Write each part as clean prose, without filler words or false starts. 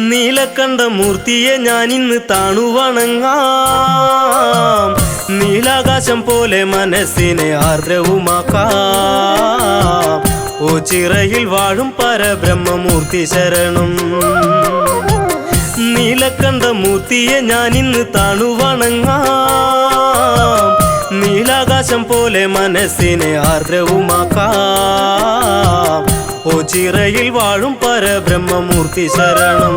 നീലക്കണ്ഠ മൂർത്തിയെ ഞാനിന്ന് താണു വണങ്ങാം. നീലാകാശം പോലെ മനസ്സിനെ ആർദ്രവുമാക്കാം. ഓ ചിറയിൽ വാഴും പരബ്രഹ്മമൂർത്തി ശരണം. നീലക്കണ്ഠ മൂർത്തിയെ ഞാനിന്ന് താണു വണങ്ങാം. നീലാകാശം പോലെ മനസ്സിനെ ആർദ്രവുമാക്കാം. ഓ ചിറയിൽ വാഴും പരബ്രഹ്മമൂർത്തി ശരണം.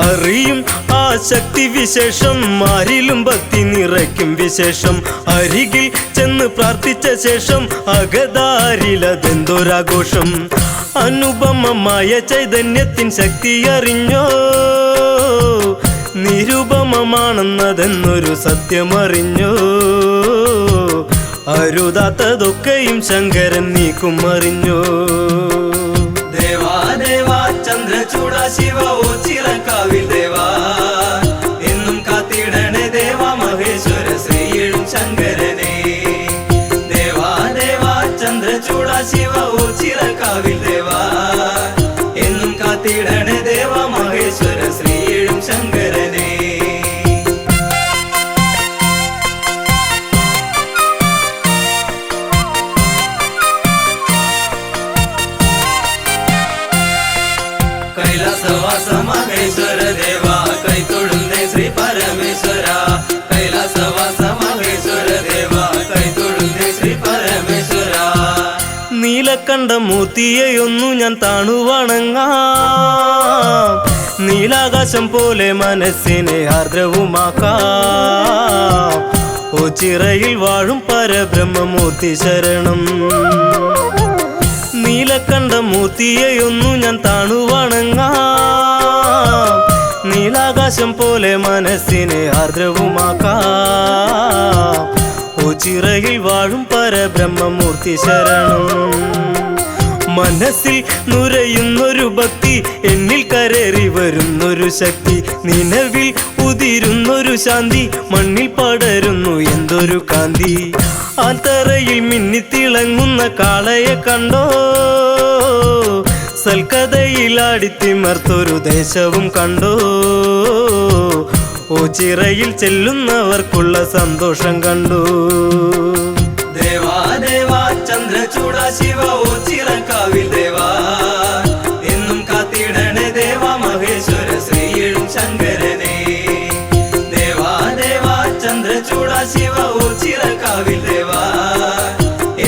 അറിയും ആ ശക്തി വിശേഷം, ആരിലും ഭക്തി നിറയ്ക്കും വിശേഷം. അരികിൽ ചെന്ന് പ്രാർത്ഥിച്ച ശേഷം അകതാരിലതെന്തൊരാഘോഷം. അനുപമമായ ചൈതന്യത്തിൻ ശക്തി അറിഞ്ഞോ, നിരുപമമാണെന്നതെന്നൊരു സത്യമറിഞ്ഞോ. അരുതാത്തതൊക്കെയും ശങ്കരൻ നീക്കും അറിഞ്ഞോ. ദേവാ ദേവാ ചന്ദ്രചൂട ശിവ ഓ ചിറക്കാവിൽ ദേവാ, എന്നും കാത്തിടണേ ദേവാ മഹേശ്വര ശ്രീയിടും ശങ്കരനെ. ദേവാ ദേവാ ചന്ദ്രചൂട ശിവ ഓ ചിറക്കാവിൽ ദേവാ, എന്നും കാത്തിടണേ ദേവാ മഹേശ്വര ശ്രീയിടും ശങ്കരനെ. കൈലാസവാസ മഹേശ്വര ദേവാ കൈ തൊഴുന്നേ ശ്രീ പരമേശ്വര. കൈലാസവാസ മഹേശ്വര ദേവാ കൈ തൊഴുന്നേ ശ്രീ പരമേശ്വര. നീലക്കണ്ഠ മൂർത്തിയെയൊന്നു ഞാൻ താണു വണങ്ങാം. നീലാകാശം പോലെ മനസ്സിനെ ആർദ്രവുമാക്കാം. ഓ ചിറയിൽ വാഴും പരബ്രഹ്മമൂർത്തി ശരണം. നീലക്കണ്ഠ മൂർത്തിയെയൊന്നു ഞാൻ താണു വണങ്ങാം. നീലാകാശം പോലെ മനസ്സിനെ ആർദ്രവുമാക്കാം. ഓ ചിറയിൽ വാഴും പരബ്രഹ്മമൂർത്തി ശരണം. മനസ്സിൽ നുരയുന്നൊരു ഭക്തി, എന്നിൽ കരേറി വരുന്നൊരു ശക്തി. നിലവിൽ ഉതിരുന്നൊരു ശാന്തി, മണ്ണിൽ പടരുന്നു എന്തൊരു കാന്തി. ആൽത്തറയിൽ മിന്നിത്തിളങ്ങുന്ന കാളയെ കണ്ടോ, സൽക്കഥയിലാടിത്തിമർത്തൊരു ദേശവും കണ്ടോ. ഓ ചിറയിൽ ചെല്ലുന്നവർക്കുള്ള സന്തോഷം കണ്ടു. ദേവാ ദേവാ ചന്ദ്രചൂട ശിവ ഓ ചിറക്കാവിൽ ദേവാ, എന്നും കാത്തിടണേ ദേവാ മഹേശ്വര ശ്രീയിടും ശങ്കരനെ. ദേവാ ദേവാ ചന്ദ്രചൂട ശിവ ഓ ചിറക്കാവിൽ ദേവാ,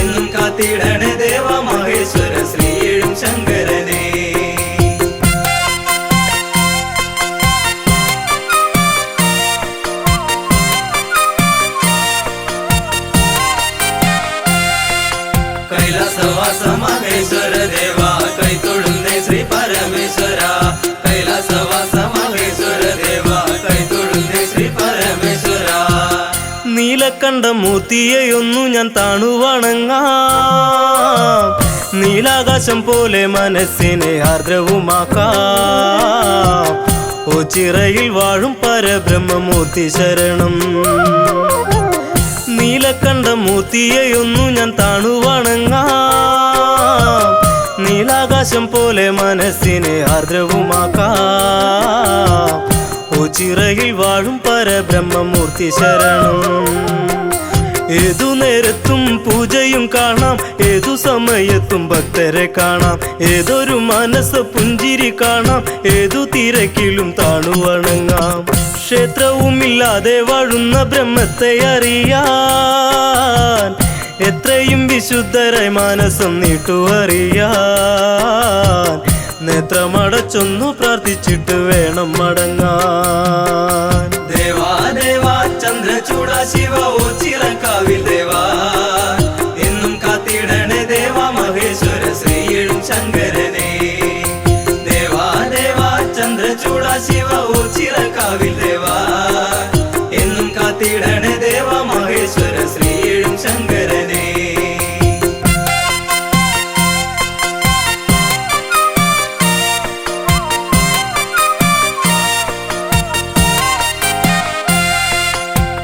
എന്നും കാത്തിടണേ ദേവാ മഹേശ്വര ശ്രീയിടും ശങ്കരനെ. കൈലാസവാസ മഹേശ്വര ദേവാ കൈ തൊഴുന്നേ ശ്രീ പരമേശ്വര. കൈലാസവാസ മഹേശ്വര ദേവാ കൈ തൊഴുന്നേ ശ്രീ പരമേശ്വര. നീലക്കണ്ഠ മൂർത്തിയെയൊന്നു ഞാൻ താണു വണങ്ങാം. നീലാകാശം പോലെ മനസ്സിനെ ആർദ്രവുമാക്കാം. ഓ ചിറയിൽ വാഴും പരബ്രഹ്മമൂർത്തി ശരണം. നീലക്കണ്ഠ മൂർത്തിയെയൊന്നു ഞാൻ താണു വണങ്ങാം. നീലാകാശം പോലെ മനസ്സിനെ ആർദ്രവുമാക്കാം. ഓ ചിറയിൽ വാഴും പരബ്രഹ്മമൂർത്തി ശരണം. ഏതു നേരത്തും പൂജയും കാണാം, ഏതു സമയത്തും ഭക്തരെ കാണാം. ഏതൊരു മനസ്സ് പുഞ്ചിരി കാണാം, ഏതു തിരക്കിലും താണു വണങ്ങാം. ക്ഷേത്രവുമില്ലാതെ വാഴുന്ന ബ്രഹ്മത്തെ അറിയാൻ, എത്രയും വിശുദ്ധരായി മാനസം നീട്ടുവറിയാൻ. നേത്രമടച്ചൊന്നു പ്രാർത്ഥിച്ചിട്ട് വേണം മടങ്ങാൻ. ദേവാ ദേവാ ചന്ദ്രചൂട ശിവ ഓ ചിറക്കാവിൽ ദേവാ, എന്നും കാത്തിടണേ ദേവാ മഹേശ്വര ശ്രീയിടും ശങ്കരനെ. ദേവാ ദേവാ ചന്ദ്രചൂട ശിവ ഓ ചിറക്കാവിൽ ദേവാ, എന്നും കാത്തിടണേ ദേവാ മഹേശ്വര ശ്രീയിടും ശങ്കരനെ.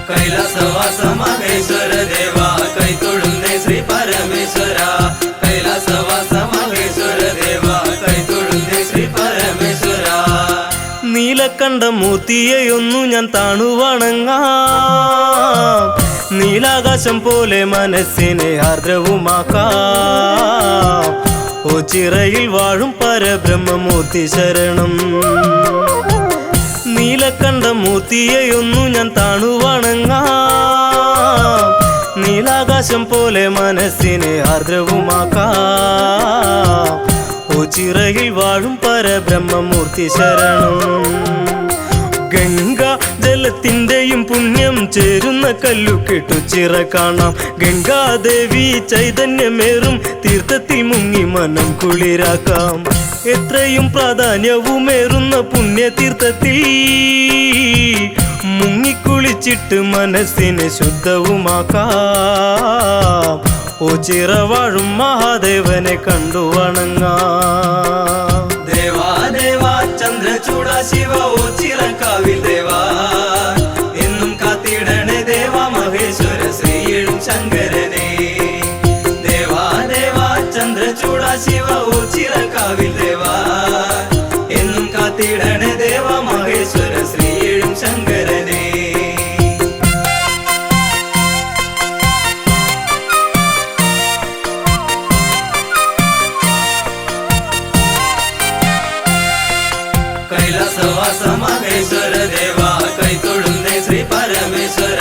കൈലാസവാസ മഹേശ്വര ദേവാ കൈ തൊഴുന്നേ ശ്രീ പരമേശ്വര. കൈലാസവാസ മഹേശ്വര ദേവാ കൈ തൊഴുന്നേ ശ്രീ പരമേശ്വര. നീലക്കണ്ഠ മൂർത്തിയെയൊന്നു ഞാൻ താണുവണങ്ങാം. നീലാകാശം പോലെ മനസ്സിനെ ആർദ്രവുമാക്കാം. ഓ ചിറയിൽ വാഴും പരബ്രഹ്മമൂർത്തി ശരണം. നീലക്കണ്ഠ മൂർത്തിയെയൊന്നു ഞാൻ താണുവണങ്ങാം. നീലാകാശം പോലെ മനസ്സിനെ ആർദ്രവുമാക്കാം. ഓ ചിറയിൽ വാഴും പരബ്രഹ്മമൂർത്തി ശരണം. ഗംഗാ ജലത്തിൻ്റെയും പുണ്യം ചേരുന്ന കല്ലു കെട്ടു ചിറ കാണാം. ഗംഗാദേവി ചൈതന്യമേറും തീർത്ഥത്തിൽ മുങ്ങി മനം കുളിരാക്കാം. എത്രയും പ്രാധാന്യവുമേറുന്ന പുണ്യതീർത്ഥത്തിൽ മുങ്ങിക്കുളിച്ചിട്ട് മനസ്സിനെ ശുദ്ധവുമാക്കാം. ഓ ചിറവാഴും മഹാദേവനെ കണ്ടു വണങ്ങാം. ദേവാ ദേവാ ചന്ദ്രചൂട ശിവ ഓ ചിറക്കാവിൽ ദേവാ എന്നും കാത്തിടണേ ദേവാ മഹേശ്വര ശ്രീയും ശങ്കരനെ. ദേവാ ദേവാ ചന്ദ്രചൂട ശിവ ഓ ചിറക്കാവിൽ ദേവാ എന്നും കാത്തിടണേ ദേവാ മഹേശ്വര ശ്രീയും ശങ്കരനെ. കൈലാസവാസ മഹേശ്വര ദേവാ കൈതൊഴുന്നേ ശ്രീ പരമേശ്വര.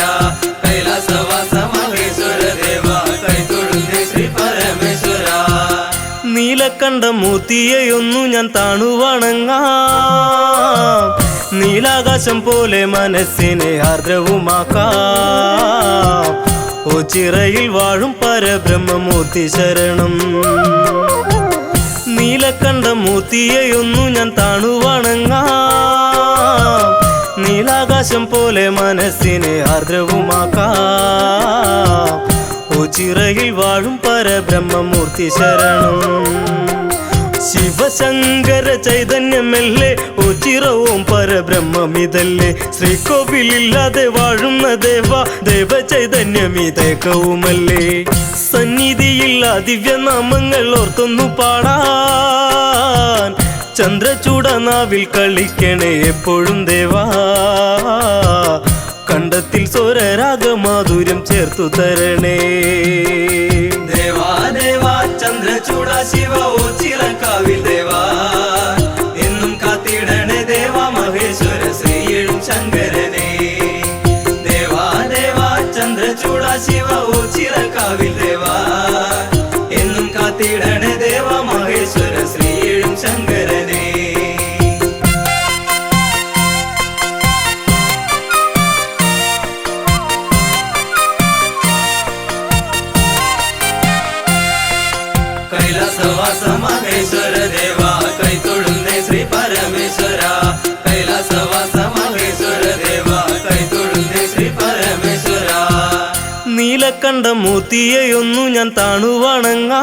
കൈലാസവാസ മഹേശ്വര ദേവാ കൈതൊഴുന്നേ ശ്രീ പരമേശ്വര. നീലക്കണ്ഠ മൂർത്തിയെയൊന്നു ഞാൻ താണുവണങ്ങാം. നീലാകാശം പോലെ മനസ്സിനെ ആർദ്രവുമാക്കാം. ഓ ചിറയിൽ വാഴും പരബ്രഹ്മമൂർത്തി ശരണം. നീലക്കണ്ഠ മൂർത്തിയെയൊന്നു ഞാൻ താണുവണങ്ങാം. നീലാകാശം പോലെ മനസ്സിനെ ആർദ്രവുമാക്കാം. ഓ ചിറയിൽ വാഴും പരബ്രഹ്മമൂർത്തി ശരണം. ശിവശങ്കര ചൈതന്യമല്ലേ ഓ ചിറവും പരബ്രഹ്മമിതല്ലേ. ശ്രീകോവിലില്ലാതെ വാഴുന്ന ദേവ ദേവ ചൈതന്യമിതേക്കവുമല്ലേ. സന്നിധിയില്ല ദിവ്യനാമങ്ങൾ ഓർത്തൊന്നു പാടാൻ. ചന്ദ്രചൂട നാവിൽ കളിക്കണേ എപ്പോഴും ദേവാ. കണ്ടത്തിൽ സ്വരരാഗമാധുര്യം ചേർത്തു തരണേ. ദേവാ ദേവാ ചന്ദ്രചൂട ശിവ ഓ ചിറക്കാവിൽ ദേവാ എന്നും കാത്തിടണേ ദേവാ മഹേശ്വര ശ്രീയും ശങ്കരനെ. ദേവാ ദേവാ ചന്ദ്രചൂട ശിവ ഓ ചിറക്കാവിൽ ദേവാ എന്നും കാത്തിടണേ ദേവാ മഹേശ്വര ശ്രീയും ശങ്കരനെ. കൈലാസവാസ മഹേശ്വര ദേവാ കൈതൊഴുന്നേ ശ്രീ പരമേശ്വര. കൈലാസവാസ മഹേശ്വര ദേവാ കൈതൊഴുന്നേ ശ്രീ പരമേശ്വര. നീലക്കണ്ഠ മൂർത്തിയെയൊന്നു ഞാൻ താണുവണങ്ങാം.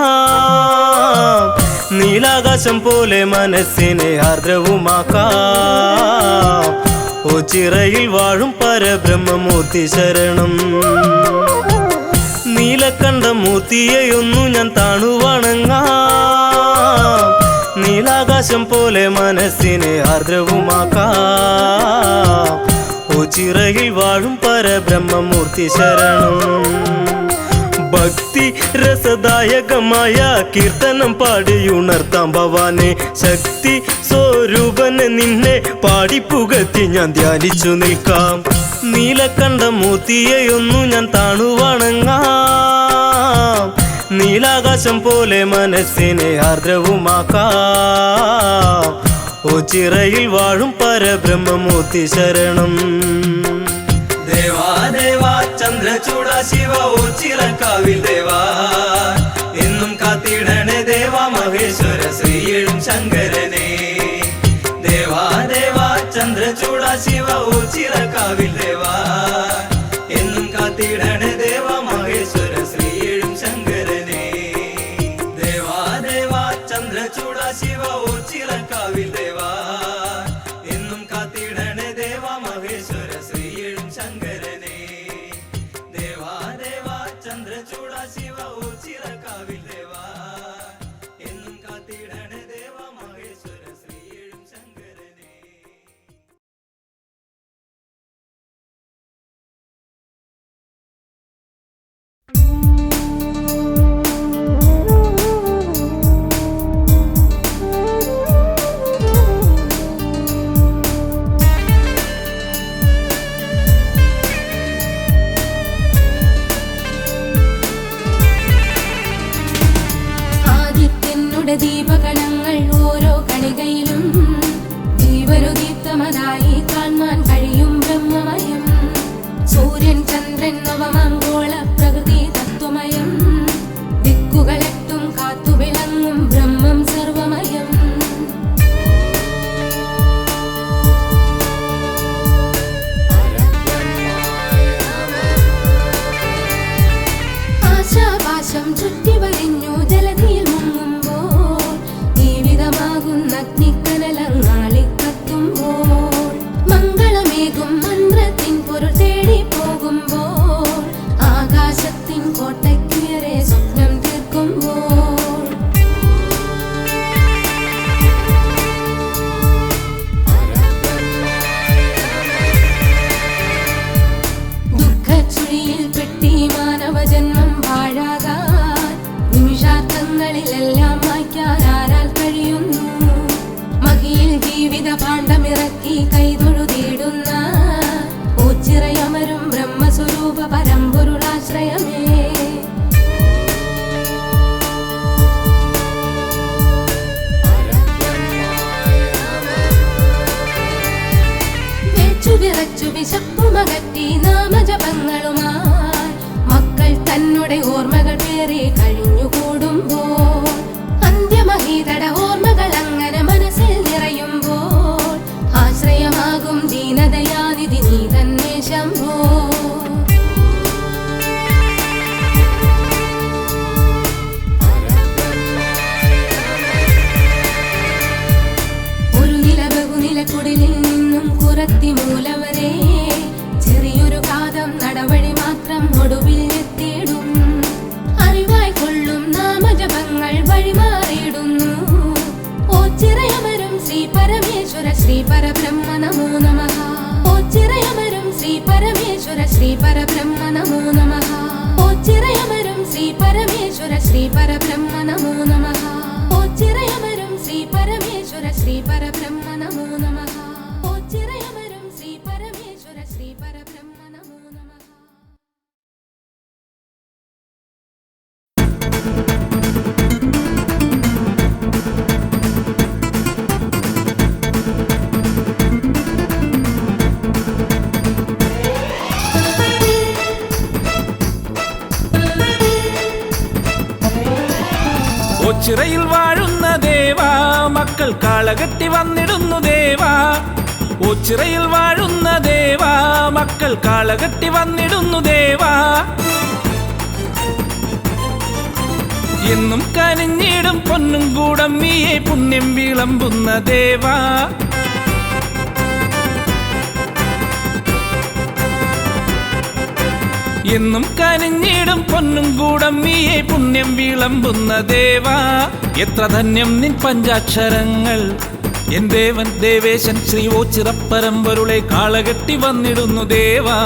നീലാകാശം പോലെ മനസ്സിനെ ആർദ്രവുമാക്കാം. ഓ ചിറയിൽ വാഴും പരബ്രഹ്മമൂർത്തി ശരണം. നീലക്കണ്ഠ മൂർത്തിയെയൊന്നു ഞാൻ താണുവണങ്ങാം. നീലാകാശം പോലെ മനസ്സിനെ ആർദ്രവുമാക്കാം. ഓ ചിറയിൽ വാഴും പരബ്രഹ്മമൂർത്തി ശരണം. ഭക്തി രസദായകമായ കീർത്തനം പാടിയുണർത്താം ഭവാനെ. ശക്തി സ്വരൂപനെ നിന്നെ പാടിപ്പുകത്തി ഞാൻ ധ്യാനിച്ചു നിൽക്കാം. നീലക്കണ്ഠ മൂർത്തിയെയൊന്നു ഞാൻ താണുവണങ്ങാം. നീലാകാശം പോലെ മനസ്സിനെ ആർദ്രവുമാക്കാം. ഓ ചിറയിൽ വാഴും പരബ്രഹ്മമൂർത്തി ശരണം. ദേവാ ദേവാ ചന്ദ്രചൂട ശിവ ഓ ചിറക്കാവിൽ ദേവാ എന്നും കാത്തിടണേ ദേവാ മഹേശ്വര ശ്രീയും ശങ്കരനെ. ദേവാ ദേവാ ചന്ദ്രചൂട ശിവ ഓ ചിറക്കാവിൽ ദേവാ എന്നും കാത്തിടണേ ദേവാ മഹേശ്വര ശ്രീയും ശങ്കരനെ. ദേവാ ദേവാ ചന്ദ്രചൂട ശിവ ഓ ചിറക്കാവിൽ ദേവാ എന്നും കാത്തിടണേ ദേവാ മഹേശ്വര ശ്രീയും ശങ്കരനെ. ദേവാ ദേവാ ചന്ദ്രചൂട ശിവ ഓ ചിറക്കാവിൽ ദേവാ എന്നും കാത്തിടണേ ദേവാ മഹേശ്വര നയനങ്ങൾ ഓരോ കണികയിലും ജീവനുദീപ്തമതായി കാണാൻ കഴിയും ബ്രഹ്മമയം. സൂര്യൻ ചന്ദ്രൻ നവമംഗോള പ്രകൃതി തത്വമയം. ദിക്കുകളെട്ടും കാത്തുവിളങ്ങും ബ്രഹ്മം സർവമയം. ആശാപാശം ചുറ്റിവരിഞ്ഞു ജലധിയിൽ മുങ്ങുമ്പോൾ ജീവിതമാകുന്ന അഗ്നിക്കനലങ്ങാളിക്കത്തുമ്പോൾ മംഗളമേകും മന്ത്രത്തിൻ പൊരുൾ തേടി പോകുമ്പോൾ ആകാശത്തിൻ കോട്ടയ്ക്കുയരെ സ്വപ്നം തീർക്കുമ്പോൾ ദുഃഖച്ചുഴിയിൽ പെട്ടി മാനവജന്മം വാഴാകാൻ നിമിഷാർത്ഥങ്ങളിലെല്ലാം മായ്ക്കാൻ ആരാൽ കഴിയുന്നു? മഹിയിൽ ജീവിത ഭാണ്ഡമിറക്കി കൈതൊഴുതിടുന്ന ഓച്ചിറയമരും ബ്രഹ്മസ്വരൂപ പരമ്പൊരുളാശ്രയമേ. വിറച്ചു വിശപ്പുമകറ്റി നാമജപങ്ങളുമായി മക്കൾ തന്നുടെ ഓർമ്മകൾ പേറി കഴിഞ്ഞുകൂടുമ്പോൾ അന്ത്യമഹീതട ഓർമ്മകൾ അങ്ങനെ മനസ്സിൽ നിറയുമ്പോൾ ആശ്രയമാകും ദീനദയാനിധി നീ തന്നെ ശംഭോ. ഒരു നില ബഹുനില കുടിലിൽ നിന്നും കുറത്തി മൂലവരെ ചെറിയൊരു കാതം നടവഴി മാത്രം ഒടുവിൽ എത്തിയിടും. അറിവായി കൊള്ളും നാമജപങ്ങൾ വഴിമാറിയിടുന്നു. ഓച്ചിറയമരും ശ്രീ പരമേശ്വര ശ്രീ പരബ്രഹ്മ നമോ നമഃ. ഓച്ചിറയമരും ശ്രീ പരമേശ്വര ശ്രീ പരബ്രഹ്മ നമോ നമഃ. ഓച്ചിറയമരും ശ്രീ പരമേശ്വര ശ്രീ പരബ്രഹ്മ നമോ നമഃ. ഓച്ചിറയമരും ശ്രീ പരമേശ്വര ശ്രീ പരബ്രഹ്മ നമോ നമഃ. ഓച്ചിറയമരും ശ്രീ പരമേശ്വര ശ്രീ പരബ്രഹ്മ നമോ നമഃ. ഓച്ചിറയിൽ വാഴുന്ന ദേവാ മക്കൾ കാളകെട്ടി വന്നിടുന്നു ദേവാ. ഓച്ചിറയിൽ വാഴുന്ന ദേവാ മക്കൾ കാളകെട്ടി വന്നിടുന്നു ദേവാ. എന്നും കനിഞ്ഞിടും പൊന്നും കൂടം നീയെ പുണ്യം വിളമ്പുന്ന ദേവാ. എന്നും കനിഞ്ഞിടും പൊന്നും കൂടം നീയെ പുണ്യം വിളമ്പുന്ന ദേവാ. എത്ര ധന്യം നിൻ പഞ്ചാക്ഷരങ്ങൾ എൻ ദേവൻ ദേവേശൻ ശ്രീ ഓച്ചിറപ്പരമ്പൊരുളെ കാളകെട്ടി വന്നിടുന്നു ദേവാ.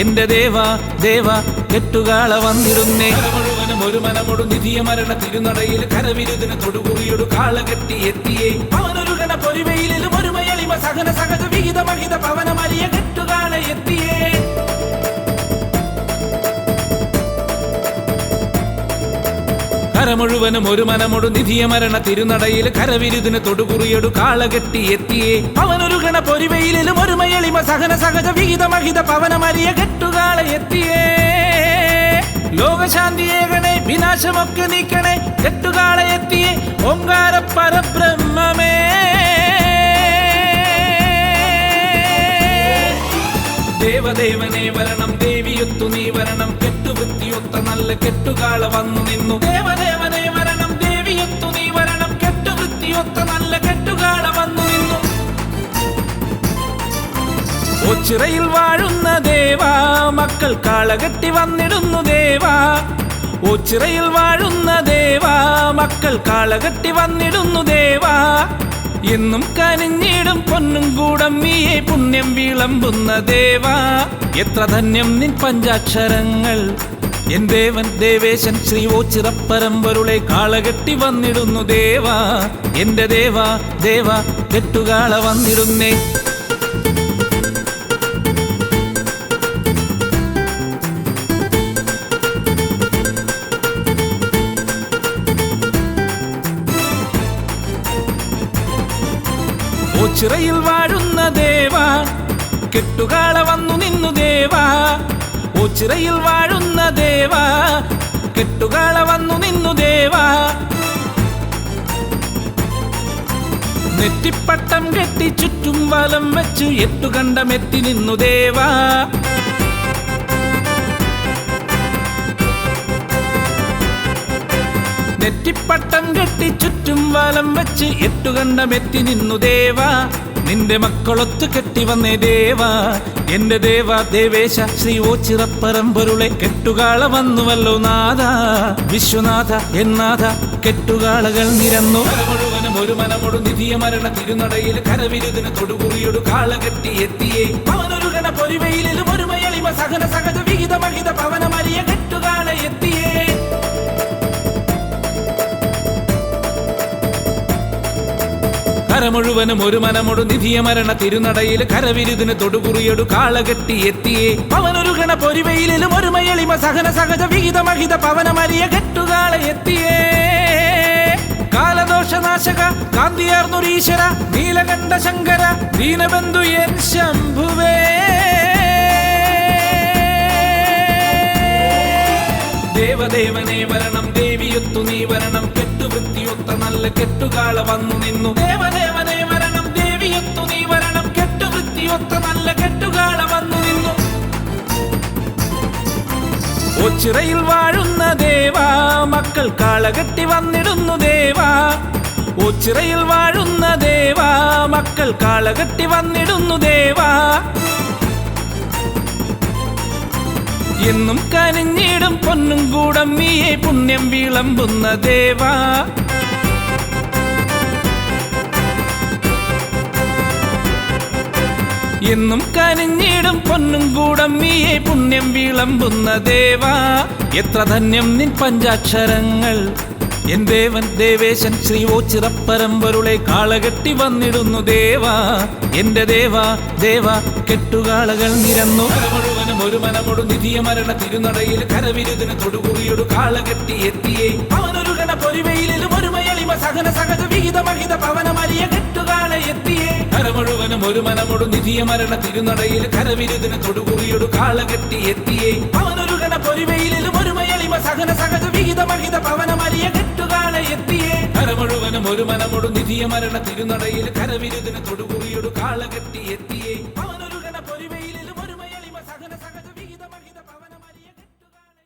എന്റെ ദേവാ ദേവാ കെട്ടുകാള വന്നിടുന്നേ. മുഴുവനും ഒരു മനമൊടു നിധിയ മരണ തിരുനടയിൽ കരവിരുദിന് തൊടുകുറിയൊടു കാളകെട്ടി എത്തിയേ. അവനൊരു ഗണ പൊരുവയിലും ഒരു മയളിമ സഹന സഹജ വിഹിത മഹിത പവനമലിയ കെട്ടുകാള എത്തിയേ. കരമുഴുവനും ഒരു മനമൊടു നിധിയ മരണ തിരുനടയിൽ കരവിരുദിന് തൊടുകുറിയൊടു കാളകെട്ടി എത്തിയേ. അവനൊരു ഗണ പൊരുവയിലും ഒരു മയളിമ സഹന സഹജ വിഹിത മഹിത പവനമലിയ കെട്ടുകാള എത്തിയേ. ലോകശാന്തിയേകണേ വിനാശമൊക്കെ നീക്കണേ കെട്ടുകാള എത്തിയേ. ഓംകാര പരബ്രഹ്മമേ ദേവദേവനെ വരണം ദേവിയൊത്തു നീ വരണം. കെട്ടുവൃത്തിയൊത്ത നല്ല കെട്ടുകാള വന്നു നിന്നു. ദേവദേവനെ വരണം ദേവിയൊത്തു നീ വരണം. കെട്ടുവൃത്തിയൊത്ത നല്ല കെട്ടുകാള വന്നു നിന്നു. ഓച്ചിറയിൽ വാഴുന്ന ദേവാ മക്കൾ കാളകെട്ടി വന്നിടുന്നു ദേവാ. ഓച്ചിറയിൽ വാഴുന്ന ദേവാ മക്കൾ കാളകെട്ടി വന്നിടുന്നു ദേവാ. എന്നും കനിഞ്ഞിടും പൊന്നും കൂടം നീയെ പുണ്യം വിളമ്പുന്ന ദേവാ. എത്ര ധന്യം നിൻ പഞ്ചാക്ഷരങ്ങൾ എൻ ദേവൻ ദേവേശൻ ശ്രീ ഓച്ചിറപ്പരമ്പൊരുളെ കാളകെട്ടി വന്നിടുന്നു ദേവാ. എന്റെ ദേവാ ദേവാ കെട്ടുകാള വന്നിടുന്നേ. ഓച്ചിറയിൽ വാഴുന്ന ദേവാ കെട്ടുകാള വന്നു നിന്നു ദേവാ ഓച്ചിറയിൽ വാഴുന്ന ദേവാ കെട്ടുകാള വന്നു നിന്നു ദേവാ നെറ്റിപ്പട്ടം കെട്ടി ചുറ്റും വലം വെച്ചു എട്ടുകണ്ടമെത്തി നിന്നു ദേവാ നെറ്റിപ്പട്ടം കെട്ടി ചുറ്റും വലം വെച്ച് എട്ടുകണ്ടമെത്തി നിന്നു ദേവാ നിന്റെ മക്കളൊത്തു കെട്ടി വന്നേ ദേവാ എന്റെ ദേവാ ദേവേശ ശ്രീ ഓച്ചിറപ്പറമ്പൊരുളെ കെട്ടുകാള വന്നുവല്ലോ നാഥ വിശ്വനാഥ എന്നാഥ കെട്ടുകാളകൾ നിരന്നു മുഴുവനും ഒരു മനമൊടു നിധിയ മരണ തിരുനടയിൽ കരവിരുതിന് തൊടുകുറിയൊടു കാള കെട്ടി എത്തിയേ അവനൊരു ഗണ പൊരിവയിലും ഒരു മയളിമ സഹന സഹജ വിഹിത മഹിത പവനമരിയ കെട്ടുകാള എത്തിയേ കരമുഴുവനും ഒരു മനമൊടു നിധിയ മരണ തിരുനടയിൽ കരവിരുതിന് തൊടുകുറിയൊടു കാളകെട്ടി എത്തിയേ അവനൊരു ഗണ പൊരിവയിലും ഒരു മയളിമ സഹന സഹജ വിഹിത മഹിത പവനമരിയ കെട്ടുകാള എത്തിയേ കാലദോഷനാശക കാന്തിയാർന്നൊരീശ്വര നീലകണ്ഠ ശങ്കര ദീനബന്ധു എൻ ശംഭുവേ ദേവദേവനേ വരണം ദേവിയൊത്തു നീ വരണം കെട്ടുവൃത്തിയൊത്ത നല്ല കെട്ടുകാള വന്നു നിന്നു ദേവദേവനേ വരണം ദേവിയൊത്തു നീ വരണം കെട്ടുവൃത്തിയൊത്ത നല്ല കെട്ടുകാള വന്നു നിന്നു ഓച്ചിറയിൽ വാഴുന്ന ദേവാ മക്കൾ കാളകെട്ടി വന്നിടുന്നു ദേവാ ഓച്ചിറയിൽ വാഴുന്ന ദേവാ മക്കൾ കാളകെട്ടി വന്നിടുന്നു ദേവാ എന്നും കനിഞ്ഞിടും പൊന്നും കൂടം നീയെ പുണ്യം വിളമ്പുന്ന ദേവാ എന്നും കനിഞ്ഞിടും പൊന്നും കൂടം നീയെ പുണ്യം വിളമ്പുന്ന ദേവാ എത്ര ധന്യം നിൻ പഞ്ചാക്ഷരങ്ങൾ എൻ ദേവൻ ദേവേശൻ ശ്രീ ഓച്ചിറപ്പറമ്പൊരുളെ കാളകെട്ടി വന്നിടുന്നു ദേവാ എന്റെ ദേവാ ദേവാ കെട്ടുകാളകൾ നിരന്നു മുഴുവനും ഒരു മനമൊടു നിധിയ മരണ തിരുനടയിൽ കരവിരുതിന് തൊടുകുറിയൊടു കാളകെട്ടി എത്തിയേ അവനൊരു ഗണ പൊരിവയിലും ഒരു മയളിമ സഹന സഹജ വിഹിത മഹിത പവനമരിയ കെട്ടുകാള എത്തിയേ കരമുഴുവനും ഒരു മനമൊടു നിധിയ മരണ തിരുനടയിൽ കരവിരുതിന് തൊടുകുറിയൊടു കാളകെട്ടി എത്തിയേ അവനൊരു ഗണ പൊരിവയിലും ഒരു മയളിമ സഹന സഹജ വിഹിത മഹിത പവനമരിയ കെട്ടുകാള എത്തിയേ കരമുഴുവനും ഒരു മനമൊടു നിധിയ മരണ തിരുനടയിൽ കരവിരുതിന് തൊടുകുറിയൊടു കാളകെട്ടി എത്തിയേ അവനൊരു ഗണ പൊരിവയിലും ഒരു മയളിമ സഹന സഹജ വിഹിത മഹിത പവനമരിയ കെട്ടുകാള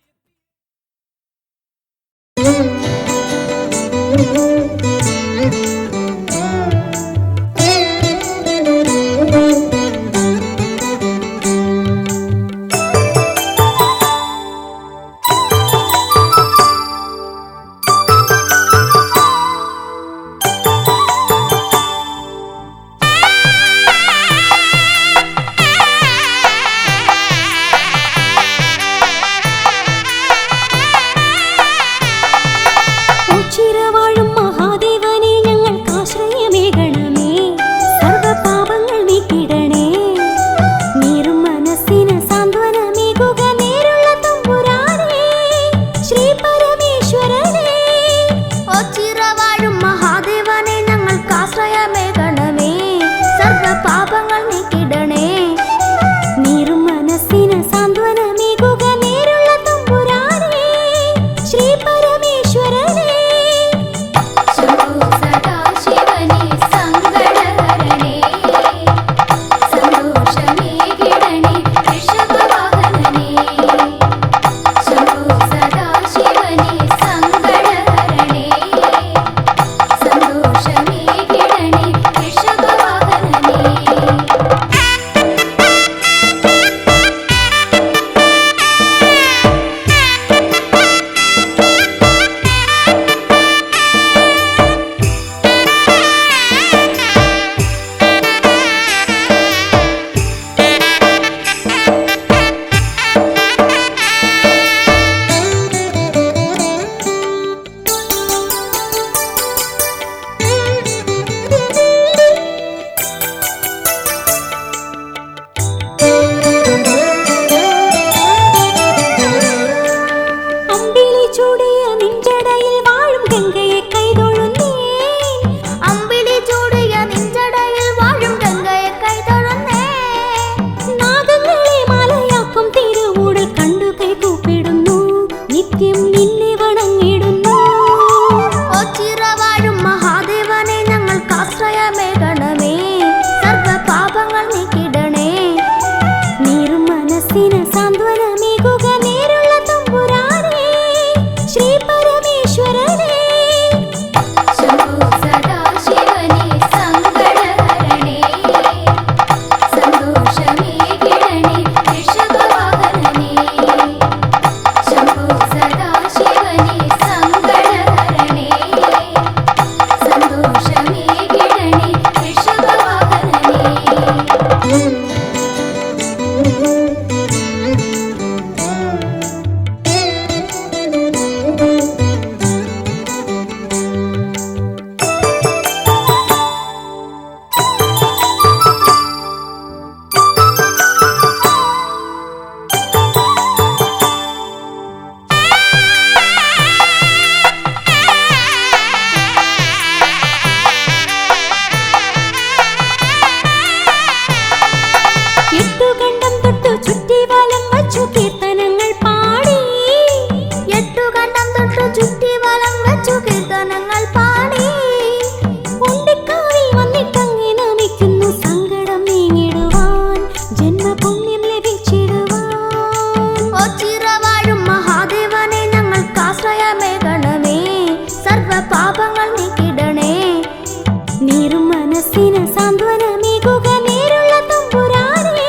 മനസ്സിന് സാന്ത്വനമേകുക നേരുള്ള തമ്പുരാനേ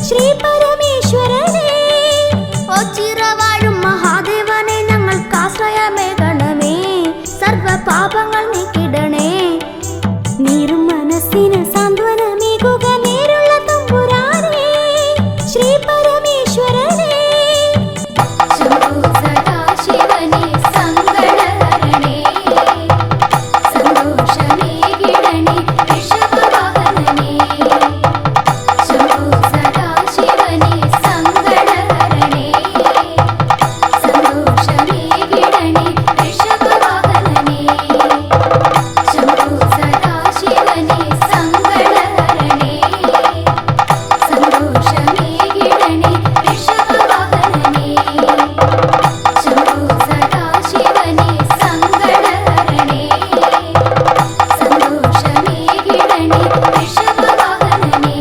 ശ്രീ പരമേശ്വരനേ. ഓ ചിറവാഴും മഹാദേവനെ ഞങ്ങൾക്ക് ആശ്രയമേകണമേ, സർവ പാപങ്ങൾ നീക്കിടണേ. നീറും മനസ്സിന് സാന്ത്വനമേകുക നേരുള്ള തമ്പുരാനേ ശ്രീ പരമേശ്വരനേ. ശംഭോ സദാശിവനേ സങ്കടഹരണേ, സന്തോഷമേകിടണേ ഋഷഭവാഹനനേ. ശംഭോ സദാശിവനേ സങ്കടഹരണേ, സന്തോഷമേകിടണേ ഋഷഭവാഹനനേ. ശംഭോ സദാശിവനേ സങ്കടഹരണേ, സന്തോഷമേകിടണേ ഋഷഭവാഹനനേ. ശംഭോ സദാശിവനേ സങ്കടഹരണേ, സന്തോഷമേകിടണേ ഋഷഭവാഹനനേ.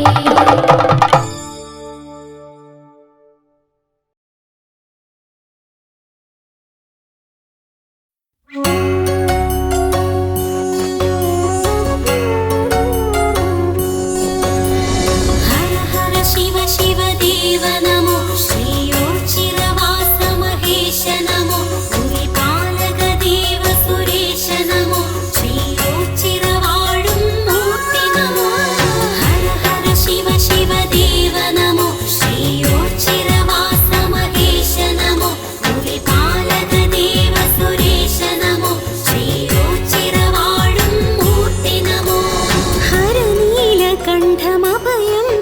ഹര ഹര ശിവ ശിവ ദേവ നമോ ശ്രീയോച്ചിരവാസ മഹേശ നമോ ഗുരുപാലക ദേവ സുരേശ നമോ ശ്രീയോച്ചിരവാഴും മൂർത്തി നമോ. ഹര ഹര ശിവ ശിവ ദേവ നമോ ശ്രീയോച്ചിരവാസ മഹേശ നമോ ഗുരുപാലക ദേവ സുരേശ നമോ ശ്രീയോച്ചിരവാഴും മൂർത്തി നമോ. ഹരനീലകണ്ഠമഭയം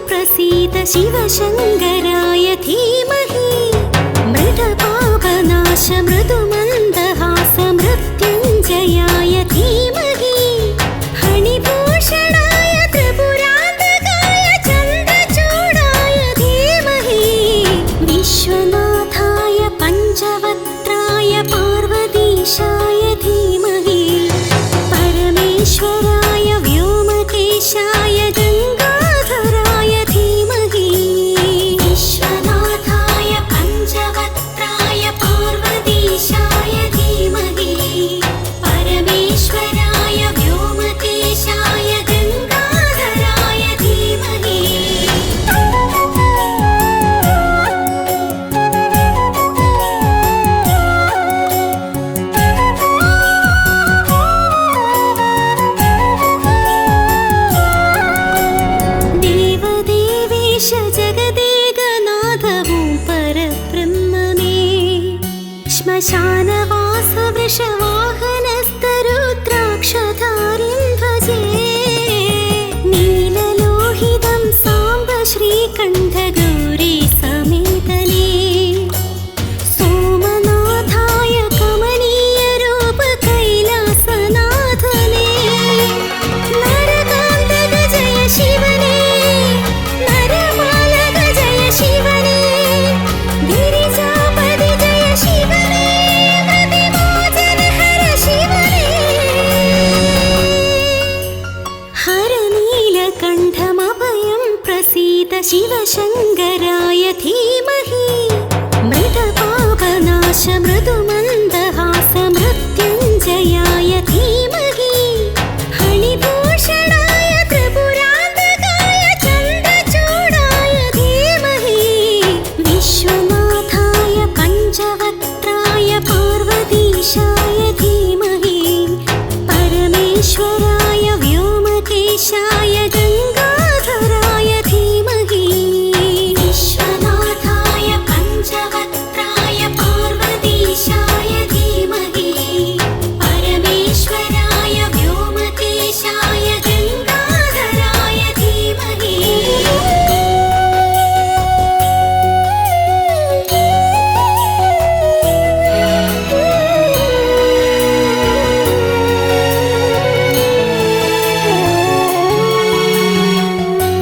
പ്രസീത ശിവശങ്കരായ ധീമഹി മൃതപാപനാശ മൃദുമന്ദഹാസ മൃത്യുഞ്ജയായ ധീമഹി ഹണിഭൂഷണായ ത്രിപുരാന്തകായ ചന്ദ്രചൂഡായ ധീമഹി വിശ്വനാഥായ പഞ്ചവക്ത്രായ പാർവതീശായ ധീമഹി പരമേശ്വരായ വ്യോമകേശായ ഗംഗാധരായ ധീമഹി വിശ്വനാഥായ പഞ്ചവക്ത്രായ പാർവതീശായ ധീമഹി പരമേശ്വരായ വ്യോമകേശായ ഗംഗാധരായ ധീമഹി. ദേവദേവേശ ജഗദേകനാഥവും പരബ്രഹ്മമേ ശ്മശാനവാസ വൃഷവാഹനസ്തരുദ്രാക്ഷധാരിം ഭജേ. നീലലോഹിതം സാംബ ശ്രീകണ്ഠ ഗൗരീ സമേതനേ സോമനാഥായ കമനീയ രൂപ കൈലാസനാഥനേ. നരകാന്തക ജയ ശിവനേ, നരമാലക ജയ ശിവനേ, ഗിരിജാപതി ജയ ശിവനേ, പ്രതിമോചന ഹര ശിവനേ. ഹരനീലകണ്ഠമഭയം പ്രസീത ശിവശങ്കരായ ധീമഹി മൃതപാപനാശ മൃദുമന്ദഹാസ മൃത്യുഞ്ജയായ ധീമഹി ഹണിഭൂഷണായ ത്രിപുരാന്തകായ ചന്ദ്രചൂഡായ ധീമഹി വിശ്വനാഥായ പഞ്ചവക്ത്രായ പാർവതീശായ ധീമഹി പരമേശ്വരായ വ്യോമകേശായ ഗംഗാധരായ ധീമഹി വിശ്വനാഥായ പഞ്ചവക്ത്രായ പാർവതീശായ ധീമഹി പരമേശ്വരായ വ്യോമകേശായ ഗംഗാധരായ ധീമഹി.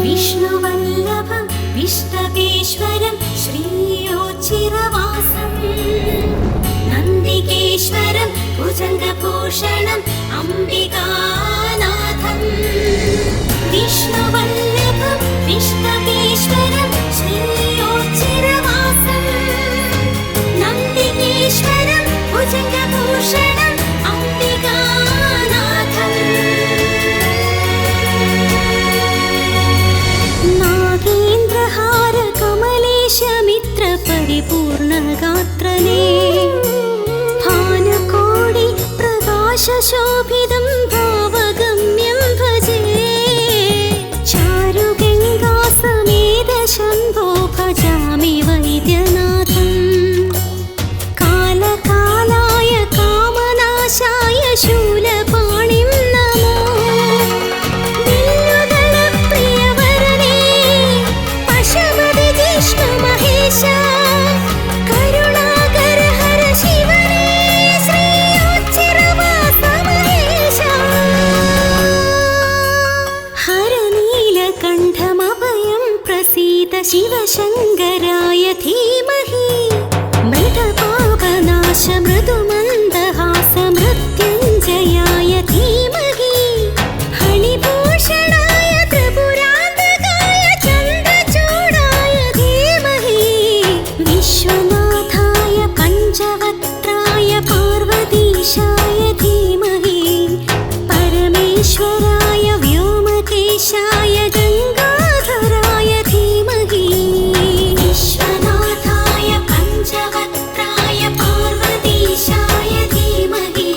വിഷ്ണുവല്ലഭം വിഷ്ണവേശ്വരം ശ്രീയോച്ചിരവാസം നന്ദികേശ്വരം ഭുജംഗഭൂഷണം അംബികാനാഥം. വിഷ്ണുവല്ലഭം വിഷ്ണവേശ്വരം ശ്രീയോച്ചിരവാസം നന്ദികേശ്വരം ഭുജംഗഭൂഷണം അംബികാനാഥം. शिवशङ्कराय धीमहि मृतपापनाश मृदुमन्दहास मृत्युञ्जयाय धीमहि हणिभूषणाय त्रिपुरान्तकाय चन्द्रचूडाय धीमहि विश्वनाथाय पञ्चवक्त्राय पार्वतीशाय धीमहि परमेश्वराय व्योमकेशाय गङ्गाधराय धीमहि विश्वनाथाय पञ्चवक्त्राय पार्वतीशाय धीमहि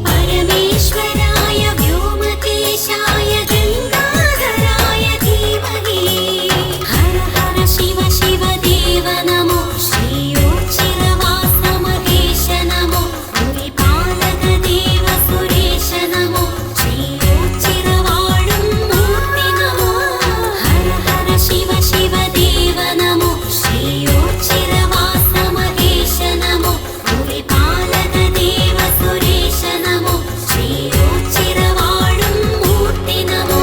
परमेश्वराय व्योमकेशाय गङ्गाधराय धीमहि हर हर शिव शिव देव नमो श्रीयोच्चिरवास महेश नमो भुविपालक देव सुरेश नमो श्रीयोच्चिरवाळुं मूर्ति नमो हर हर शिव शिव देव नमो श्रीयोच्चिरवास महेश नमो भुविपालक देव सुरेश नमो श्रीयोच्चिरवाळुं मूर्ति नमो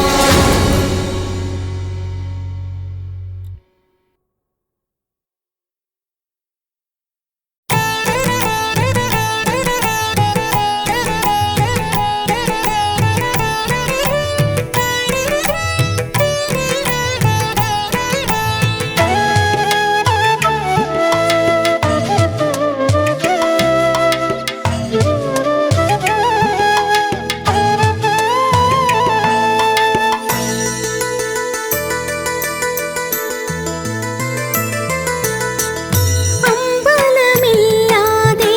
അമ്പലമില്ലാതെ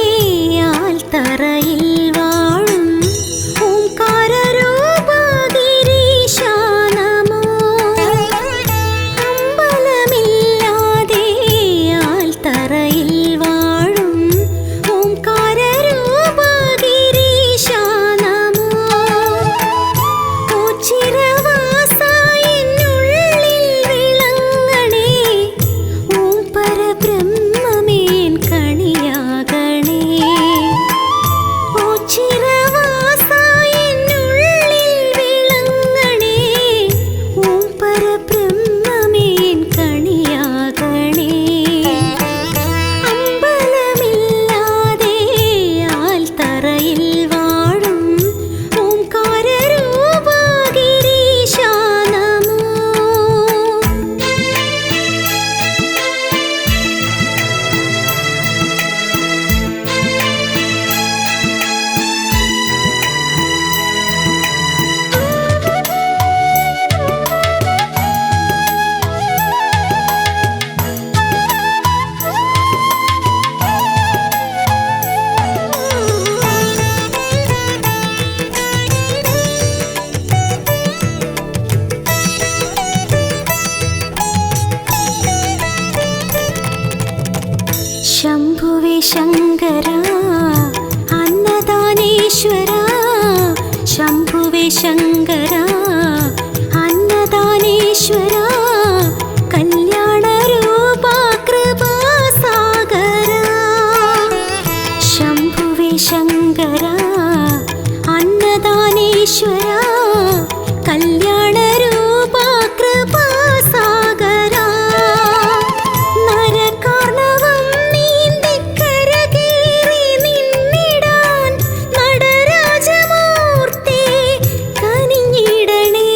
ആൽത്തറയിൽ വാഴും ഓംകാരരൂപ ഗിരീശ നമോ അമ്പലമില്ലാതെ ആൽത്തറയിൽ വാഴും ഓംകാരരൂപ ഗിരീശ നമോ ഓച്ചിരവാസ എന്നുള്ളിൽ വിളങ്ങണേ ഓം പരബ്രഹ്മമേൻ കണിയാകണേ ഓച്ചിരവാസ എന്നുള്ളിൽ വിളങ്ങണേ ഓം പരബ്രഹ്മമേൻ കണിയാകണേ അമ്പലമില്ലാതെ ആൽത്തറയിൽ വാഴും ഓംകാരരൂപ ഗിരീശ നമോ ശംഭുവേ ശങ്കര അന്നദാനേശ്വര ശംഭുവേ ശങ്കര അന്നദാനേശ്വര കല്യാണരൂപ കൃപാസാഗര ശംഭുവേ ശങ്കര അന്നദാനേശ്വര കല്യാണരൂപ കൃപാസാഗര നരകാർണവം നീന്തിക്കരകേറി നിന്നിടാൻ നടരാജമൂർത്തി കനിഞ്ഞിടണേ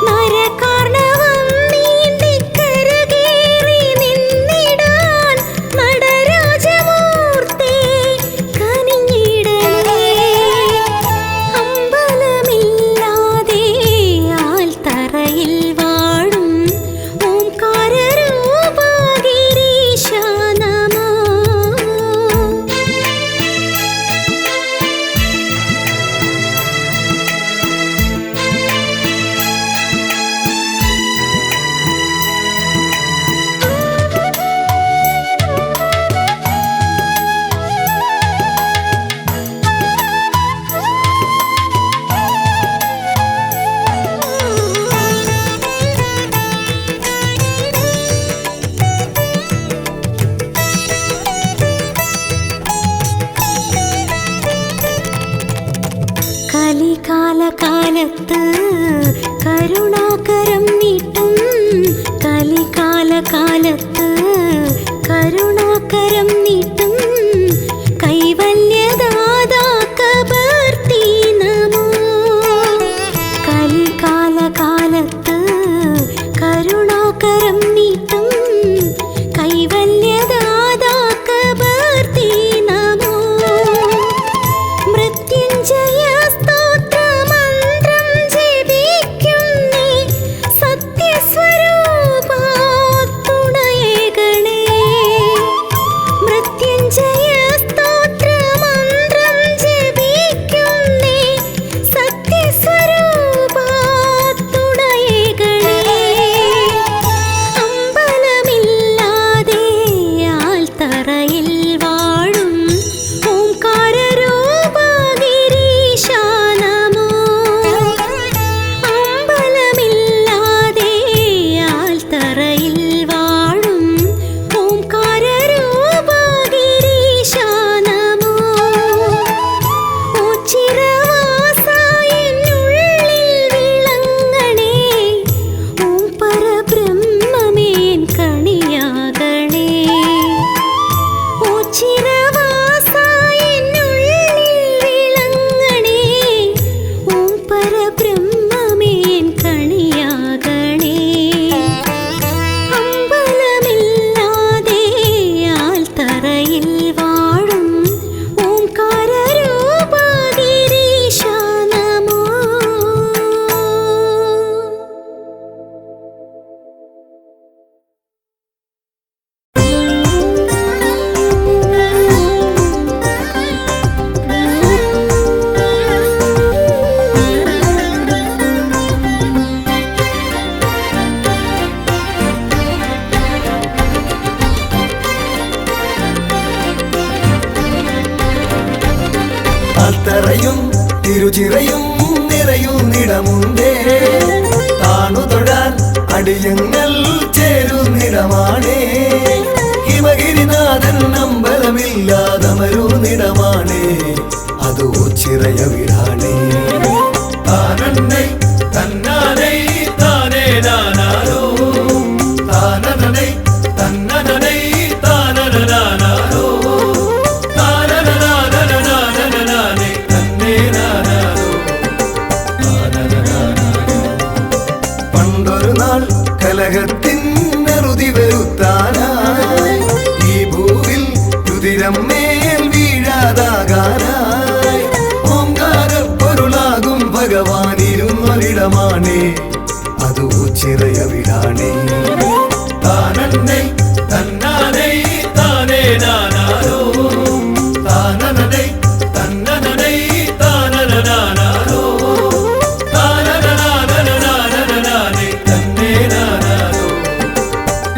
നരകാർണവം നീന്തിക്കരകേറി നിന്നിടാൻ നടരാജമൂർത്തി കനിഞ്ഞിടണേ അമ്പലമില്ലാതെ ആൽത്തറയിൽ വാഴും ഓംകാരരൂപ ഗിരീശ നമോ കലികാലകാലത്ത് കരുണാകരം നീട്ടും കലി കാലകാലത്ത് കരുണാകരം നീട്ടും കൈവല്യദാതാ കബർത്തി നമോ. കലികാലകാലത്ത് കരുണാകരം നീട്ടും കൈവല്യദാതാ കബർത്തി നമോ. മൃത്യുഞ്ജയ സ്തോത്രമന്ത്രം ജപിക്കുന്നേ സത്യസ്വരൂപാ തുണയേകണേ. മൃത്യുഞ്ജയ സ്തോത്രമന്ത്രം ജപിക്കുന്നേ സത്യസ്വരൂപാ തുണയേകണേ. അമ്പലമില്ലാതെ ആൽത്തറയിൽ വാഴും ഓംകാരരൂപാ ഗിരീശാ നമോ. അമ്പലമില്ലാതെ ആൽത്തറയിൽ വാഴും ഓംകാരരൂപാ ഗിരീശാ നമോ. ഓച്ചിരവാസ എന്നുള്ളിൽ വിളങ്ങണേ. ഓം പരബ്രഹ്മമേൻ കണിയാകണേ. ഓച്ചിരവാസ എന്നുള്ളിൽ വിളങ്ങണേ. ഓം പരബ്രഹ്മമേൻ കണിയാകണേ. അമ്പലമില്ലാതെ ആൽത്തറയിൽ വാഴും ഓംകാരരൂപാ ഗിരീശാ നമോ. അത്തറയും തിരുചിറയും നിറയുന്നിടമുണ്ടേ. താണുതൊഴാൻ അടിയങ്ങൾ ചേരുന്നിടമാണേ. ഹിമഗിരിനാഥൻ അമ്പലമില്ലാതമരുന്നിടമാണേ. അത് ഓച്ചിറയ വിടാണേ. താനന്നൈ തന്നാനൈ താനേ നാനാരോ. താനനനൈ തന്നനനൈ താനനനാനാരോ. താനനനാനനനാനനനാനൈ തന്നേ നാനാരോ. താനനനാനാരോ. പണ്ടൊരു നാൾ കലഹത്തിൻ നെറുതി വരുത്താനായി ഈ ഭൂവിൽ രുതിരം മേൽ വീഴാതാകാനായി ഓംകാരപ്പൊരുളാകും ഭഗവാൻ ഇരുന്നൊരിടമാണേ. അത് ഓച്ചിറയ വിടാണേ. താനന്നൈ തന്നാനൈ താനേ നാനാരോ. താനനനൈ തന്നനനൈ താനനനാനാരോ. താനനനാനനനാനനനാനൈ തന്നേ നാനാരോ.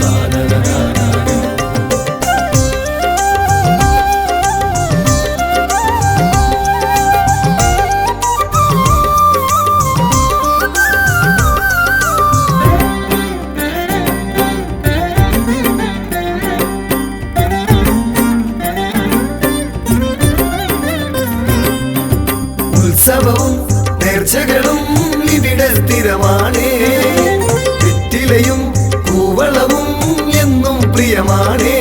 താനനനാനാരോ. ഉത്സവവും നേർച്ചകളും ഇവിടെ സ്ഥിരമാണേ. വെറ്റിലയും കൂവളവും എന്നും പ്രിയമാണേ.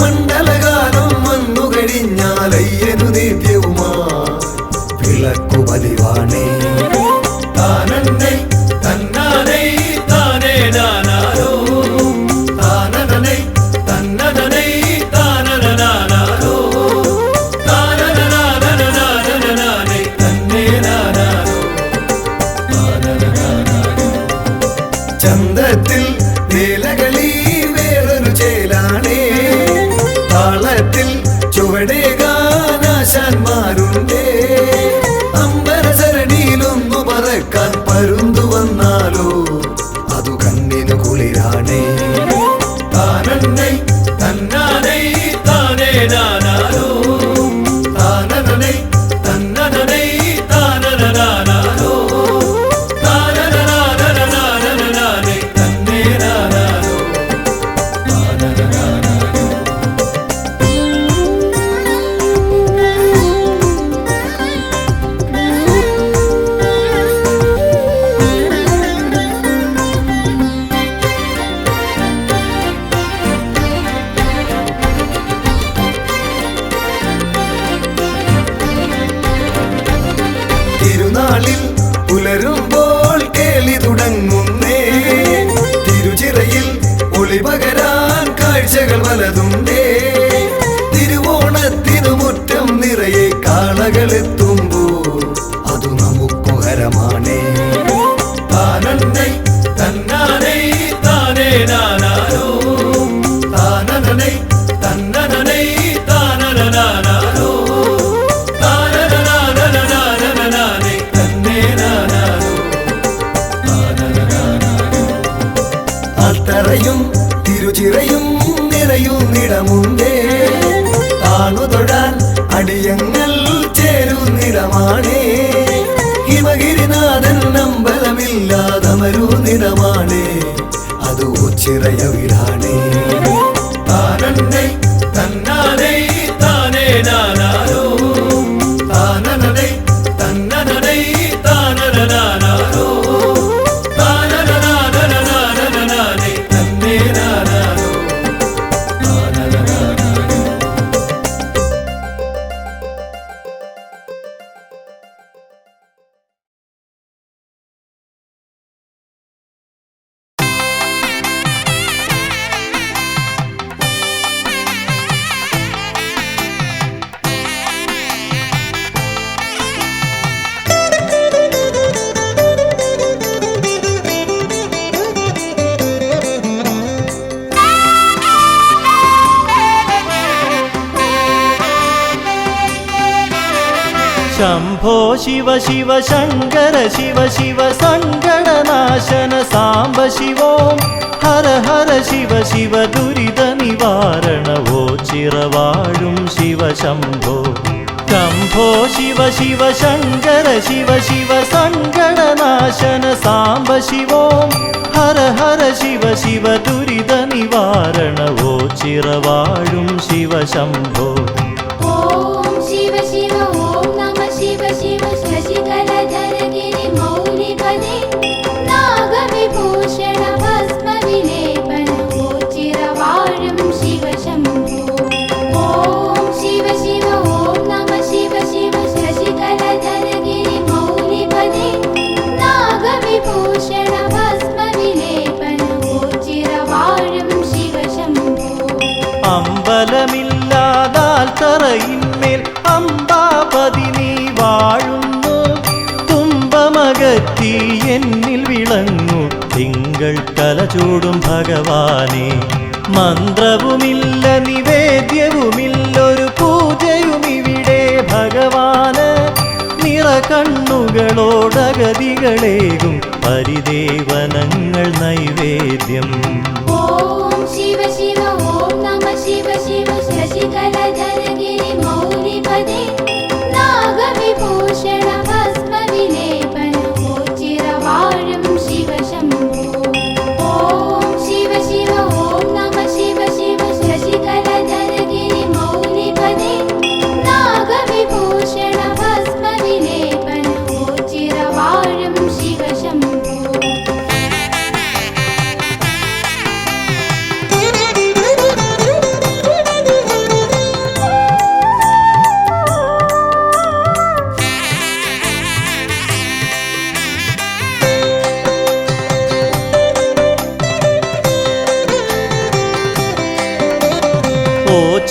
മണ്ഡലകാലം വന്നു കഴിഞ്ഞാൽ അയ്യനു നിത്യവുമാ വിളക്കു പതിവാണേ. താനന്നൈ തന്നാനൈ താനേ നാനാരോ. താനനനൈ തന്നനനൈ താനനനാനാരോ. താനനനാനനനാനനനാനൈ തന്നേ നാനാരോ. താനനനാനാരോ. ചന്തത്തിൽ വേലകളി വേറൊരു ചേലാണേ. താളത്തിൽ ചുവടേകാനാശാന്മാരുണ്ടേ. അമ്പരസരണിയിലൊന്നു പറക്കാൻ പരുന്തു വന്നാലോ അതു കണ്ണിനു കുളിരാണേ. താനന്നൈ തന്നാനൈ താനേ നാനാരോ. താനനനൈ തന്നനനൈ താനനനാനാരോ. താനനനാനനനാനനനാനൈ തന്നേ തുടങ്ങുന്നേ. തിരുച്ചിറയിൽ ഒളി പകരാൻ കാഴ്ചകൾ പലതുണ്ടേ. തിരുവോണത്തിനു മുറ്റം നിറയെ കാളകളെത്തുമ്പോ അതു നമുക്കു ഹരമാണേ. താനന്നൈ തന്നാനൈ താനേ നാനാരോ താനനനൈ തന്നനനൈ താനനനാനാരോ താനനനാനനനാനനനാനൈ തന്നേ നാനാരോ താനനനാനാരോ. അത്തറയും തിരുച്ചിറയും നിറയുന്നിടമുണ്ടേ. താണുതൊഴാൻ അടിയങ്ങൾ ചേരുന്നിടമാണേ. ഹിമഗിരിനാഥൻ അമ്പലമില്ലാതമരുന്നിടമാണേ. അത് ഓച്ചിറയ വീടാണേ. താനന്നൈ തന്നാനൈ താനേ നാനാരോ താനനനൈ തന്നനനൈ താനനനാനാരോ താനനനാനനനാനനനാനൈ തന്നേ നാനാരോ താനനനാനാരോ. ശംഭോ ശിവ ശിവ ശങ്കര ശിവ ശിവ സങ്കടനാശന സാംബ ശിവോം ഹര ഹര ശിവ ശിവ ദുരിത നിവാരണവോ ചിറവാഴും ശിവ ശംഭോ. ശംഭോ ശിവ ശിവ ശങ്കര ശിവ ശിവ സങ്കടനാശന സാംബ ശിവോം ഹര ഹര ശിവ ശിവ ദുരിത നിവാരണവോ ചിറവാഴും ശിവ ശംഭോ. ഓം ശിവ ശിവ ഓം നമ ശിവ ശിവ ശശികലധരഗിരി മൗലിപദേ നാഗവിഭൂഷണ ഭസ്മ വിലേപന ചിരവാഴും ശിവ ശംഭോ. ഓം ശിവ ശിവ ഓം നമ ശിവ ശിവ ശശികലധരഗിരി മൗലിപദേ നാഗവിഭൂഷണ ഭസ്മ വിലേപന ചിരവാഴും ശിവ ശംഭോ. അമ്പലമില്ലാതാൽ തറയിന്മേൽ അംബാപതി നീ വാഴുന്നു. തുമ്പമകറ്റി എന്നിൽ വിളങ്ങു തിങ്കൾ കലചൂടും ഭഗവാനെ. മന്ത്രവുമില്ല നിവേദ്യവുമില്ലൊരു പൂജയുമിവിടെ ഭഗവാന്. നിറകണ്ണുകളോടഗതികളേകും പരിദേവനങ്ങൾ നൈവേദ്യം. ഓം ശിവ ശിവ ഓം നമ ശിവ ശിവ ശശികലധരഗിരി മൗലിപദേ നാഗവിഭൂഷണ ഭസ്മ വിലേപന ചിരവാഴും ശിവ ശംഭോ. ഓം ശിവ ശിവ ഓം നമ ശിവ ശിവ ശശികലധരഗിരി മൗലിപദേ നാഗവിഭൂഷണ ഭസ്മ വിലേപന ചിരവാഴും ശിവ ശംഭോ.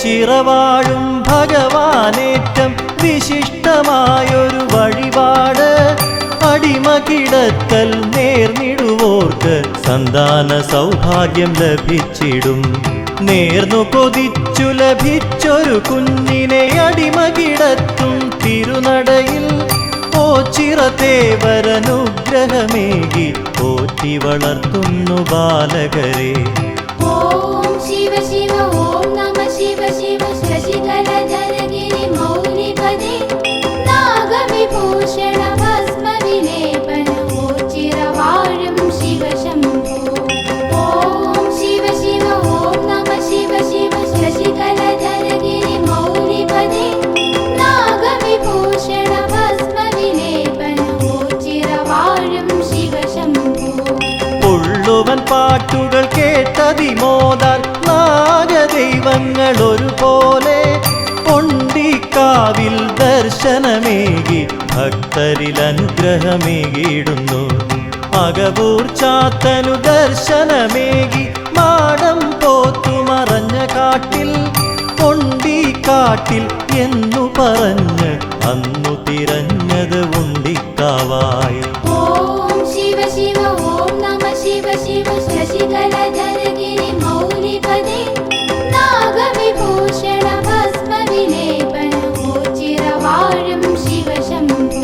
ചിറവാഴും ഭഗവാനേറ്റം വിശിഷ്ടമായൊരു വഴിപാട്. അടിമ കിടത്തൽ നേർന്നിടുവോർക്ക് സന്താന സൗഭാഗ്യം ലഭിച്ചിടും. നേർന്നു കൊതിച്ചു ലഭിച്ചൊരു കുഞ്ഞിനെ അടിമ കിടത്തും തിരുനടയിൽ. ഓച്ചിറത്തേവരനുഗ്രഹമേകി പോറ്റി വളർത്തുന്നു ബാലകരെ. ഓം ശിവ ശിവ ഓം നമ ശിവ ശിവ ശശികലധരഗിരി മൗലിപദേ നാഗവിഭൂഷണ ഭസ്മ വിലേപന ചിരവാഴും ശിവ ശംഭോ. ഓം ശിവ ശിവ ഓം നമ ശിവ ശിവ ശശികലധരഗിരി മൗലിപദേ നാഗവിഭൂഷണ ഭസ്മ വിലേപന ചിരവാഴും ശിവ ശംഭോ. ഉള്ളുവൻ പാട്ടുകൾ കേട്ടതിമോദാൽ നാഗദൈവങ്ങൾ ഒരുപോലെ പൊണ്ടിക്കാവിൽ ദർശനമേകി ഭക്തരിൽ അനുഗ്രഹമേകിയിടുന്നു. അകവൂർ ചാത്തനു ദർശനമേകി മാടം പോത്തു മറഞ്ഞ കാട്ടിൽ കൊണ്ടിക്കാട്ടിൽ എന്നു പറഞ്ഞ് അന്നു തിരഞ്ഞത് ഉണ്ടിക്കാവായി. ഓം ശിവ ശിവ ഓം നമ ശിവ ശിവ ശശികലധരഗിരി മൗലിപദേ നാഗവിഭൂഷണ ഭസ്മവിലേപന ഓച്ചിരവാഴും ശിവശംഭോ.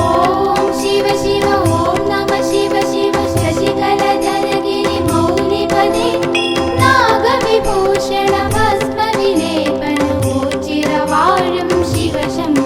ഓം ശിവ ശിവ ഓം നമ ശിവ ശിവ ശശികലധരഗിരി മൗലിപദേ നാഗവിഭൂഷണ ഭസ്മവിലേപന ഓച്ചിരവാഴും ശിവശംഭോ.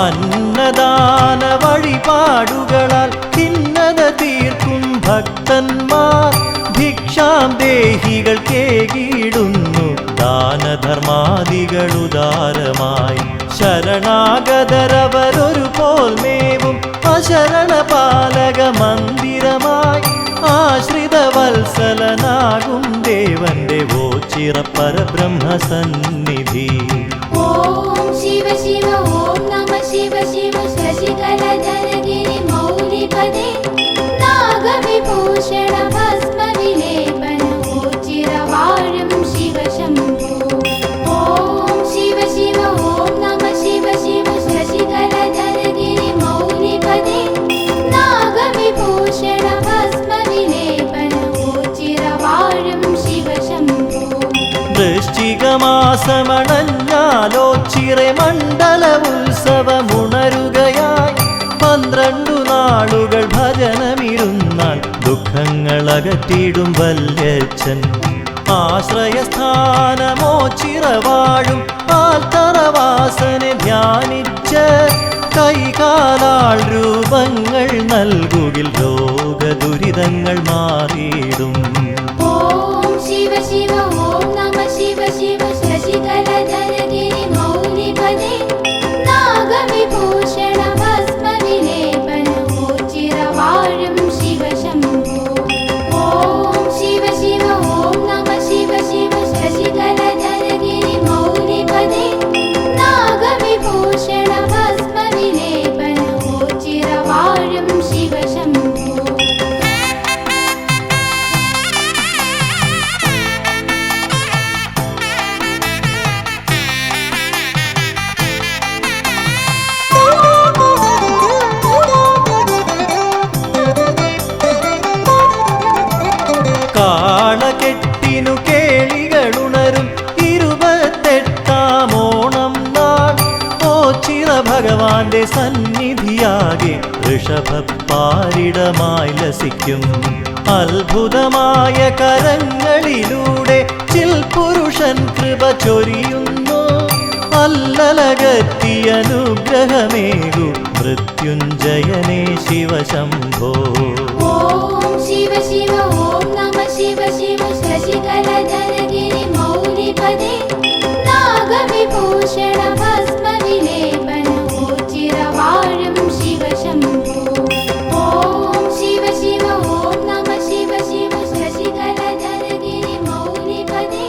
അന്നദാന വഴിപാടുകളാൽ ഭിന്നത തീർക്കും ഭക്തന്മാർ ഭിക്ഷാം ദേഹികൾ കേകിടുന്നു ദാനധർമാദികളുദാരമായി. ശരണാഗതരവരൊരു പോൽ മേവും അശരണപാലക മന്ദിരമായി ആശ്രിത വത്സലനാകും ദേവന്റെ ഓച്ചിറ പരബ്രഹ്മസന്നിധി. ഓം ശിവ ശിവ ഓം നമ ശിവ ശിവ ശശികലധരഗിരി മൗലിപദേ നാഗവിഭൂഷണ ഭസ്മവിലേപന ഓച്ചിരവാഴും ശിവശംഭോ. ഓം ശിവ ശിവ ഓം നമ ശിവ ശിവ ശശികലധരഗിരി മൗലിപദേ നാഗവിഭൂഷണ ഭസ്മവിലേപന ഓച്ചിരവാഴും ശിവശംഭോ. വൃശ്ചികമാസമണഞ്ഞാലോച്ചിറെ മണ്ഡല ഉത്സവമുണരുകയായി 12 നാളുകൾ ഭജനമിരുന്നാൽ ദുഃഖങ്ങളകറ്റിടും വല്യച്ഛൻ. ആശ്രയസ്ഥാനമോച്ചിറവാഴും ആൽത്തറവാസനെ ധ്യാനിച്ച് കൈകാലാൾ രൂപങ്ങൾ നൽകുകിൽ രോഗദുരിതങ്ങൾ മാറിയിടും. ഓം ശിവ ശിവ ഓം നമ ശിവ ശിവ ശശികലധരഗിരി മൗലിപദേ നാഗവിഭൂഷണ ഭസ്മവിലേപന ഓച്ചിരവാഴും ശിവശംഭോ. ഓം ശിവ ശിവ ഓം നമ ശിവ ശിവ ശശികലധരഗിരി മൗലിപദേ നാഗവിഭൂഷണ ഭസ്മവിലേപന ഓച്ചിരവാഴും ശിവശംഭോ. കാളകെട്ടിനു കേളികളുണരും 28-ാം ഓണം നാൾ ഓച്ചിറ ഭഗവാന്റെ സന്നിധിയാകെ ഋഷഭപ്പാരിടമായി ലസിക്കും. അത്ഭുതമായ കരങ്ങളിലൂടെ ചിൽപുരുഷൻ കൃപ ചൊരിയുന്നു. അല്ലലകത്തി അനുഗ്രഹമേകു മൃത്യുഞ്ജയനേ ശിവശംഭോ. ഓം ശിവ ശിവ ഓം നമ ശിവ ശിവ ശശികലധരഗിരി മൗലിപദേ നാഗവിഭൂഷണ ഭസ്മവിലേപന ഓച്ചിരവാഴും ശിവശംഭോ. ഓം ശിവ ശിവ ഓം നമ ശിവ ശിവ ശശികലധരഗിരി മൗലിപദേ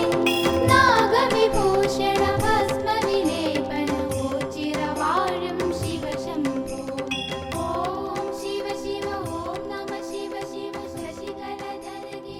നാഗവിഭൂഷണ ഭസ്മവിലേപന ഓച്ചിരവാഴും ശിവശംഭോ. ഓം ശിവ ശിവ ഓം നമ ശിവ ശിവ ശശികലധരഗിരി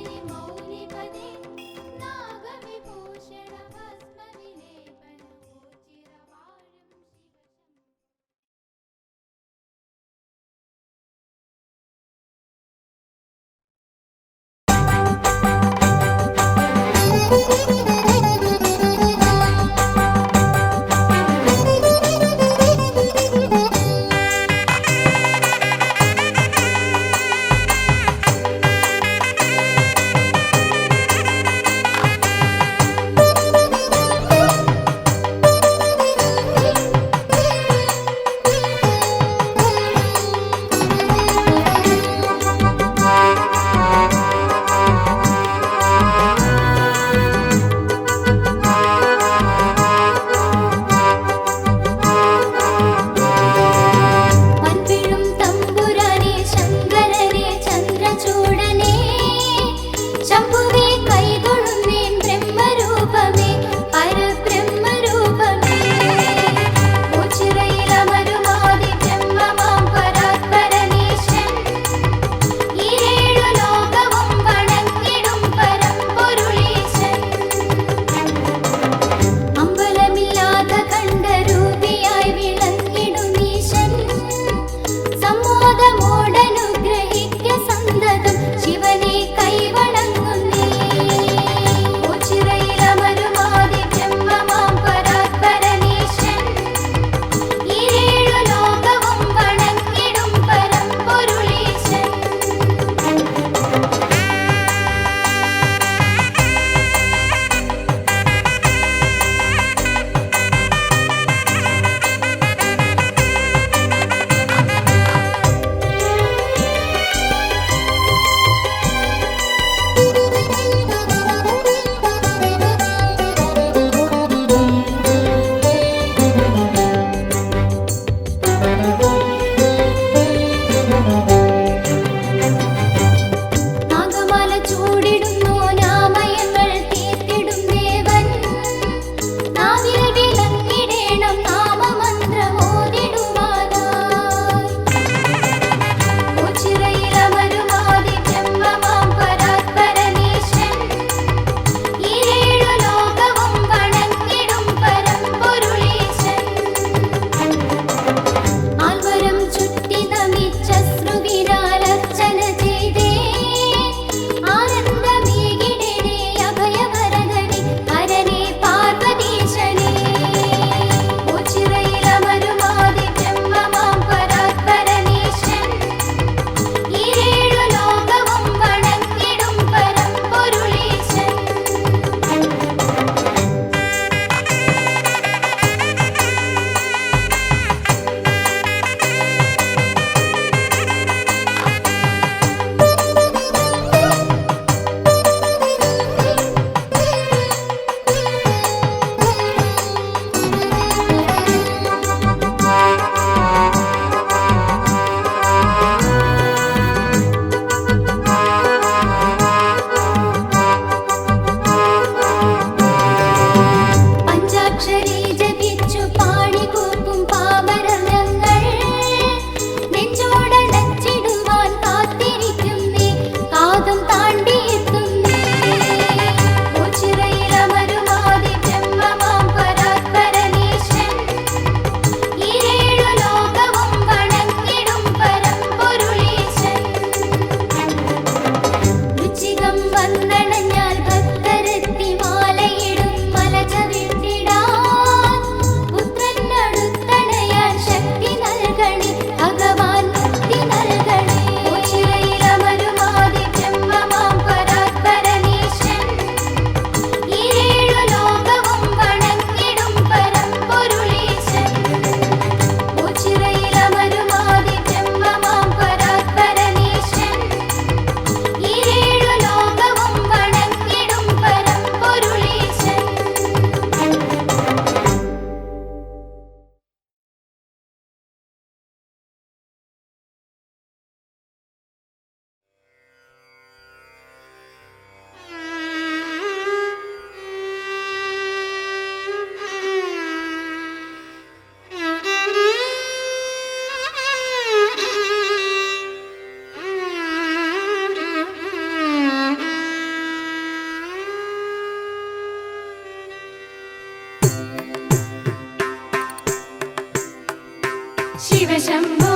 ശിവശംഭോ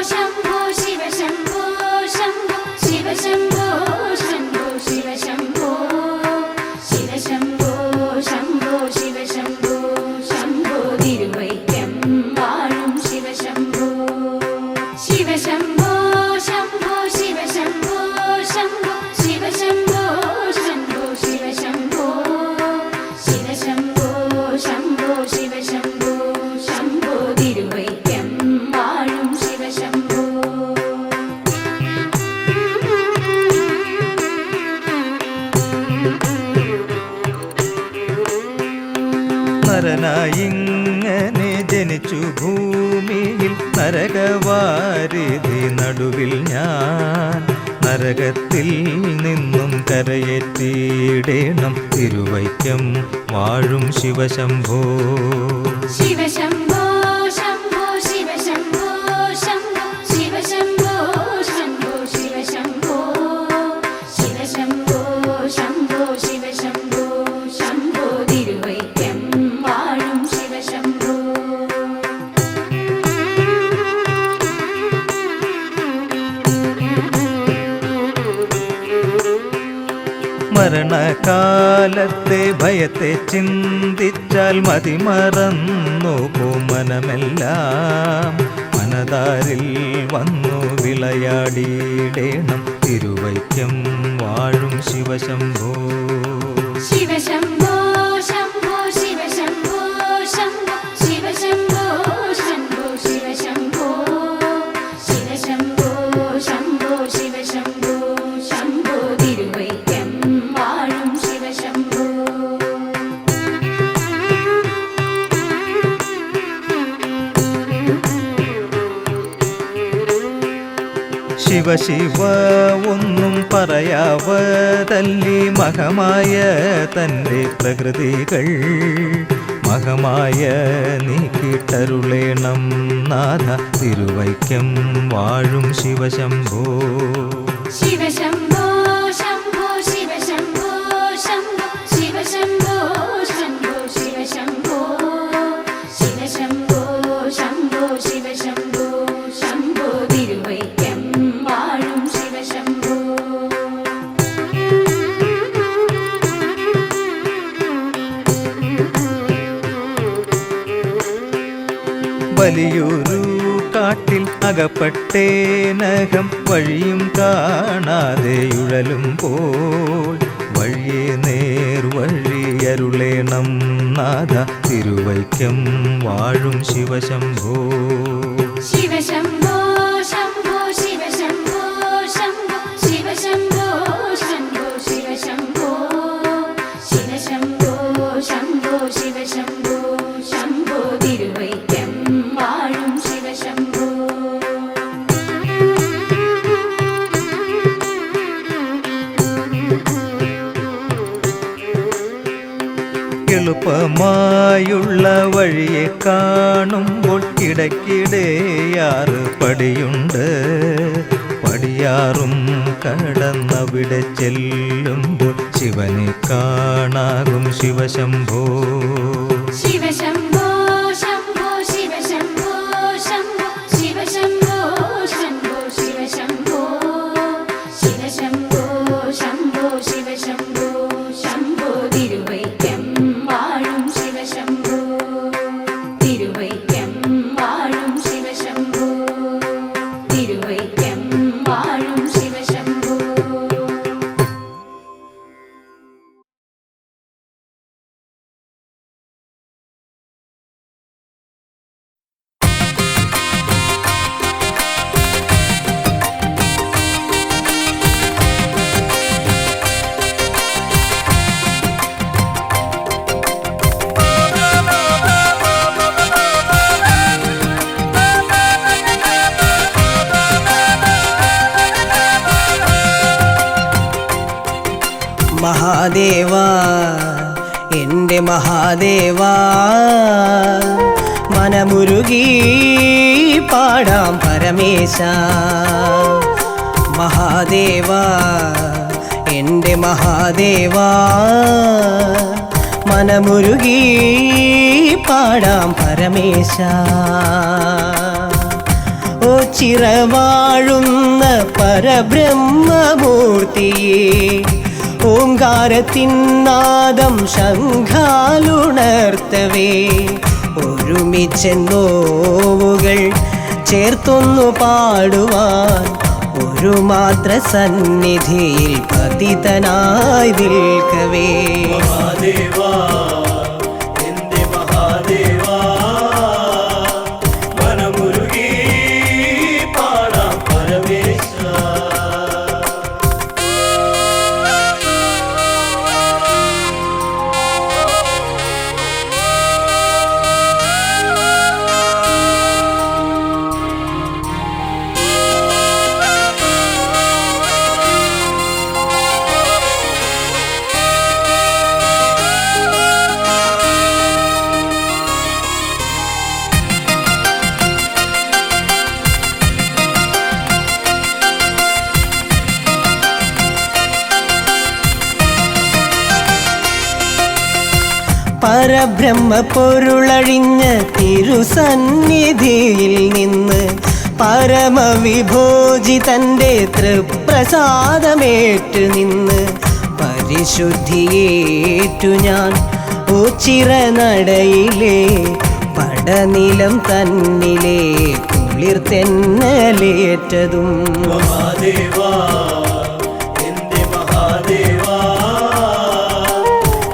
ശംഭോ ശിവശംഭോ ശംഭോ ശിവശംഭോ ശംഭോ ശിവശംഭോ ശിവശംഭോ ശംഭോ ശിവശംഭോ ശംഭോ തിരുവൈക്കം വാഴും ശിവശംഭോ ശിവശംഭോ ശംഭോ ശിവശംഭോ ശംഭോ ശിവശംഭോ ശംഭോ ശിവശംഭോ ശിവശംഭോ ശംഭോ ശിവശംഭോ ശംഭോ തിരുവൈക്കം വാഴും ശിവശംഭോ നരനായിങ്ങനെ ജനിച്ചു ഭൂമിയിൽ നരകവാരിധി നടുവിൽ ഞാൻ നരകത്തിൽ നിന്നും കരയേറ്റിയിടേണം തിരുവൈക്കം വാഴും ശിവശംഭോ ശിവശംഭോ ശംഭോ ശിവശംഭോ ശംഭോ ശിവശംഭോ ശംഭോ ശിവശംഭോ ശിവശംഭോ ശംഭോ ശിവശംഭോ ശംഭോ തിരുവൈക്കം വാഴും ശിവശംഭോ മരണകാലത്തെ ഭയത്തെ ചിന്തിച്ചാൽ മതിമറന്നു മനമെല്ലാം മനതാരിൽ വന്നു വിളയാടിയിടേണം തിരുവൈക്കം വാഴും ശിവശംഭോ ശിവശംഭോ ശംഭോ ശിവശംഭോ ശംഭോ ശിവശംഭോ ശംഭോ ശിവശംഭോ ശിവശംഭോ ശംഭോ ശിവശംഭോ ശംഭോ തിരുവൈക്കം വാഴും ശിവശംഭോ ശിവ ശിവ ഒന്നും പറയാവതല്ലി മഹമായ തൻ്റെ പ്രകൃതികൾ മഹമായ നീക്കിട്ടരുളേണം നാഥ തിരുവൈക്കം വാഴും ശിവശംഭോ ശിവശംഭോ ശംഭോ ശിവശംഭോ ശംഭോ ശിവശംഭോ ശംഭോ ശിവശംഭോ ശിവശംഭോ ശംഭോ ശിവശംഭോ ശംഭോ തിരുവൈക്കം വാഴും ശിവശംഭോ വലിയൊരു കാട്ടിൽ അകപ്പെട്ടേനകം വഴിയും കാണാതെ ഉഴലുമ്പോൾ വഴിയെ നേർ വഴിയരുളേണം നാഥ തിരുവൈക്കം വാഴും ശിവശംഭോ ശിവശംഭോ ശംഭോ ശിവശംഭോ ശംഭോ ശിവശംഭോ ശംഭോ ശിവശംഭോ ശിവശംഭോ ശംഭോ ശിവശംഭോ ശംഭോ തിരുവൈക്കം വാഴും ശിവശംഭോ എളുപ്പമായുള്ള വഴിയെ കാണുമ്പോൾ ഇടയ്ക്കിടെയാറ് പടിയുണ്ട് പടിയാറും കടന്നവിടെ ചെല്ലുമ്പോൾ ശിവനെ കാണാകും ശിവശംഭോ ശിവശംഭോ ശംഭോ ശിവശംഭോ ശംഭോ ശിവശംഭോ ശംഭോ ശിവശംഭോ ശിവശംഭോ ശംഭോ ശിവശംഭോ ശംഭോ തിരുവൈക്കം വാഴും ശിവശംഭോ തിരുവൈക്കം വാഴും ശിവശംഭോ തിരുവൈക്കം വാഴും ശിവശംഭോ മഹാദേവാ എൻ്റെ മഹാദേവാ മനമുരുകി പാടാം പരമേശ മഹാദേവാ എൻ്റെ മഹാദേവാ മനമുരുകി പാടാം പരമേശ ഓ ചിറവാഴുന്ന പരബ്രഹ്മമൂർത്തിയേ ഓംകാരത്തിന്നാദം ശംഖാലുണർത്തവേ ഒരുമിച്ചെന്നോവുകൾ ചേർത്തൊന്നു പാടുവാൻ ഒരു മാത്ര സന്നിധിയിൽ പതിതനായി നിൽക്കവേ മഹാദേവാ എന്റെ മഹാദേവാ മനമുരുകി പാടാം പരമേശ പരബ്രഹ്മ പൊരുളഴിഞ്ഞ തിരുസന്നിധിയിൽ നിന്ന് പരമവിഭോജി തൻ്റെ തൃപ്രസാദമേറ്റു നിന്ന് പരിശുദ്ധിയേറ്റു ഞാൻ ഓച്ചിറനടയിലെ പടനിലം തന്നിലെ കുളിർത്തെന്നലേറ്റതും മഹാദേവാ എന്റെ മഹാദേവാ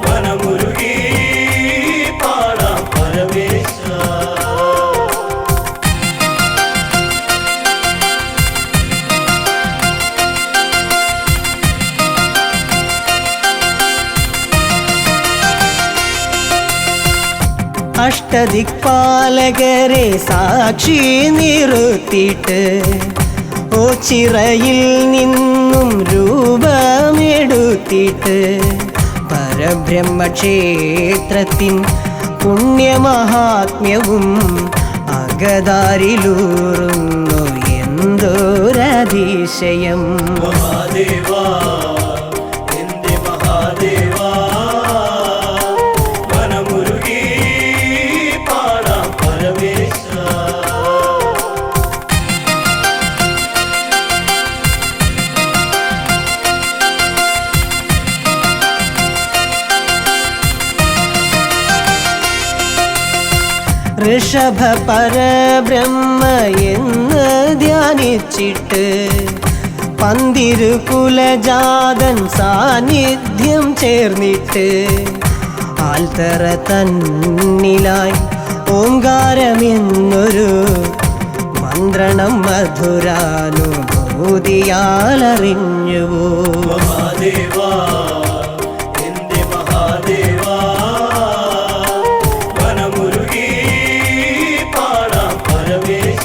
മനമുരുകി പാടാം പരമേശ അഷ്ടദിക്പാലകരെ സാക്ഷി നിർത്തിയിട്ട് ഓച്ചിറയിൽ നിന്നും രൂപമെടുത്തിട്ട് പരബ്രഹ്മക്ഷേത്രത്തിൻ പുണ്യമഹാത്മ്യവും അകതാരിലൂറുന്നു എന്തൊരതിശയം. മഹാദേവാ എന്റെ മഹാദേവാ മനമുരുകി പാടാം പരമേശ. ഋഷഭ പരബ്രഹ്മ എന്ന് ധ്യാനിച്ചിട്ട് പന്തിരുകുലജാതൻ സാന്നിധ്യം ചേർന്നിട്ട് ആൽത്തറ തന്നിലായി ഓംകാരമെന്നൊരു മന്ത്രണം മധുരാനുഭൂതിയാലറിഞ്ഞുവോ. മഹാദേവാ എന്റെ മഹാദേവാ മനമുരുകി പാടാം പരമേശ.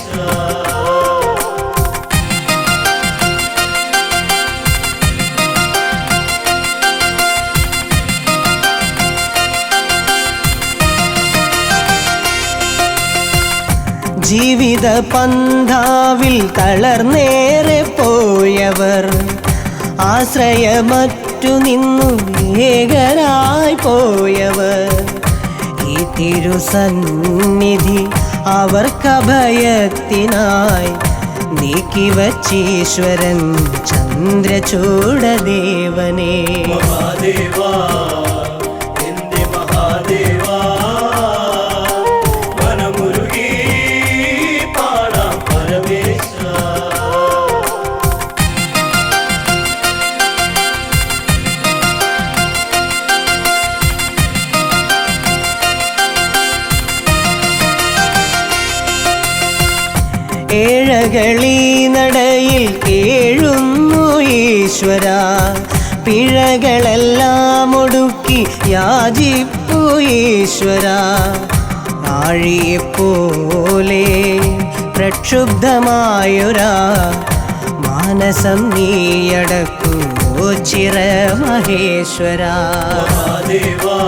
ജീവിത പന്ഥാവിൽ തളർന്നേറെ പോയവർ ആശ്രയമറ്റു നിന്നു ഏകരായി പോയവർ ഈ തിരുസന്നിധി അവർക്കഭയത്തിനായി നീക്കിവച്ചീശ്വരൻ ചന്ദ്രചൂഡദേവനേ. മഹാദേവാ എന്റെ മഹാദേവാ മനമുരുകി പാടാം പരമേശ. ഏഴകളീ നടയിൽ കേഴുന്നു ഈശ്വര, പിഴകളെല്ലാം ഒടുക്കി യാചിപ്പു ഈശ്വര. ആഴിയെപ്പോലെ പ്രക്ഷുബ്ധമായൊരാ മാനസം നീയടക്കൂ ചിര മഹേശ്വര. മഹാദേവാ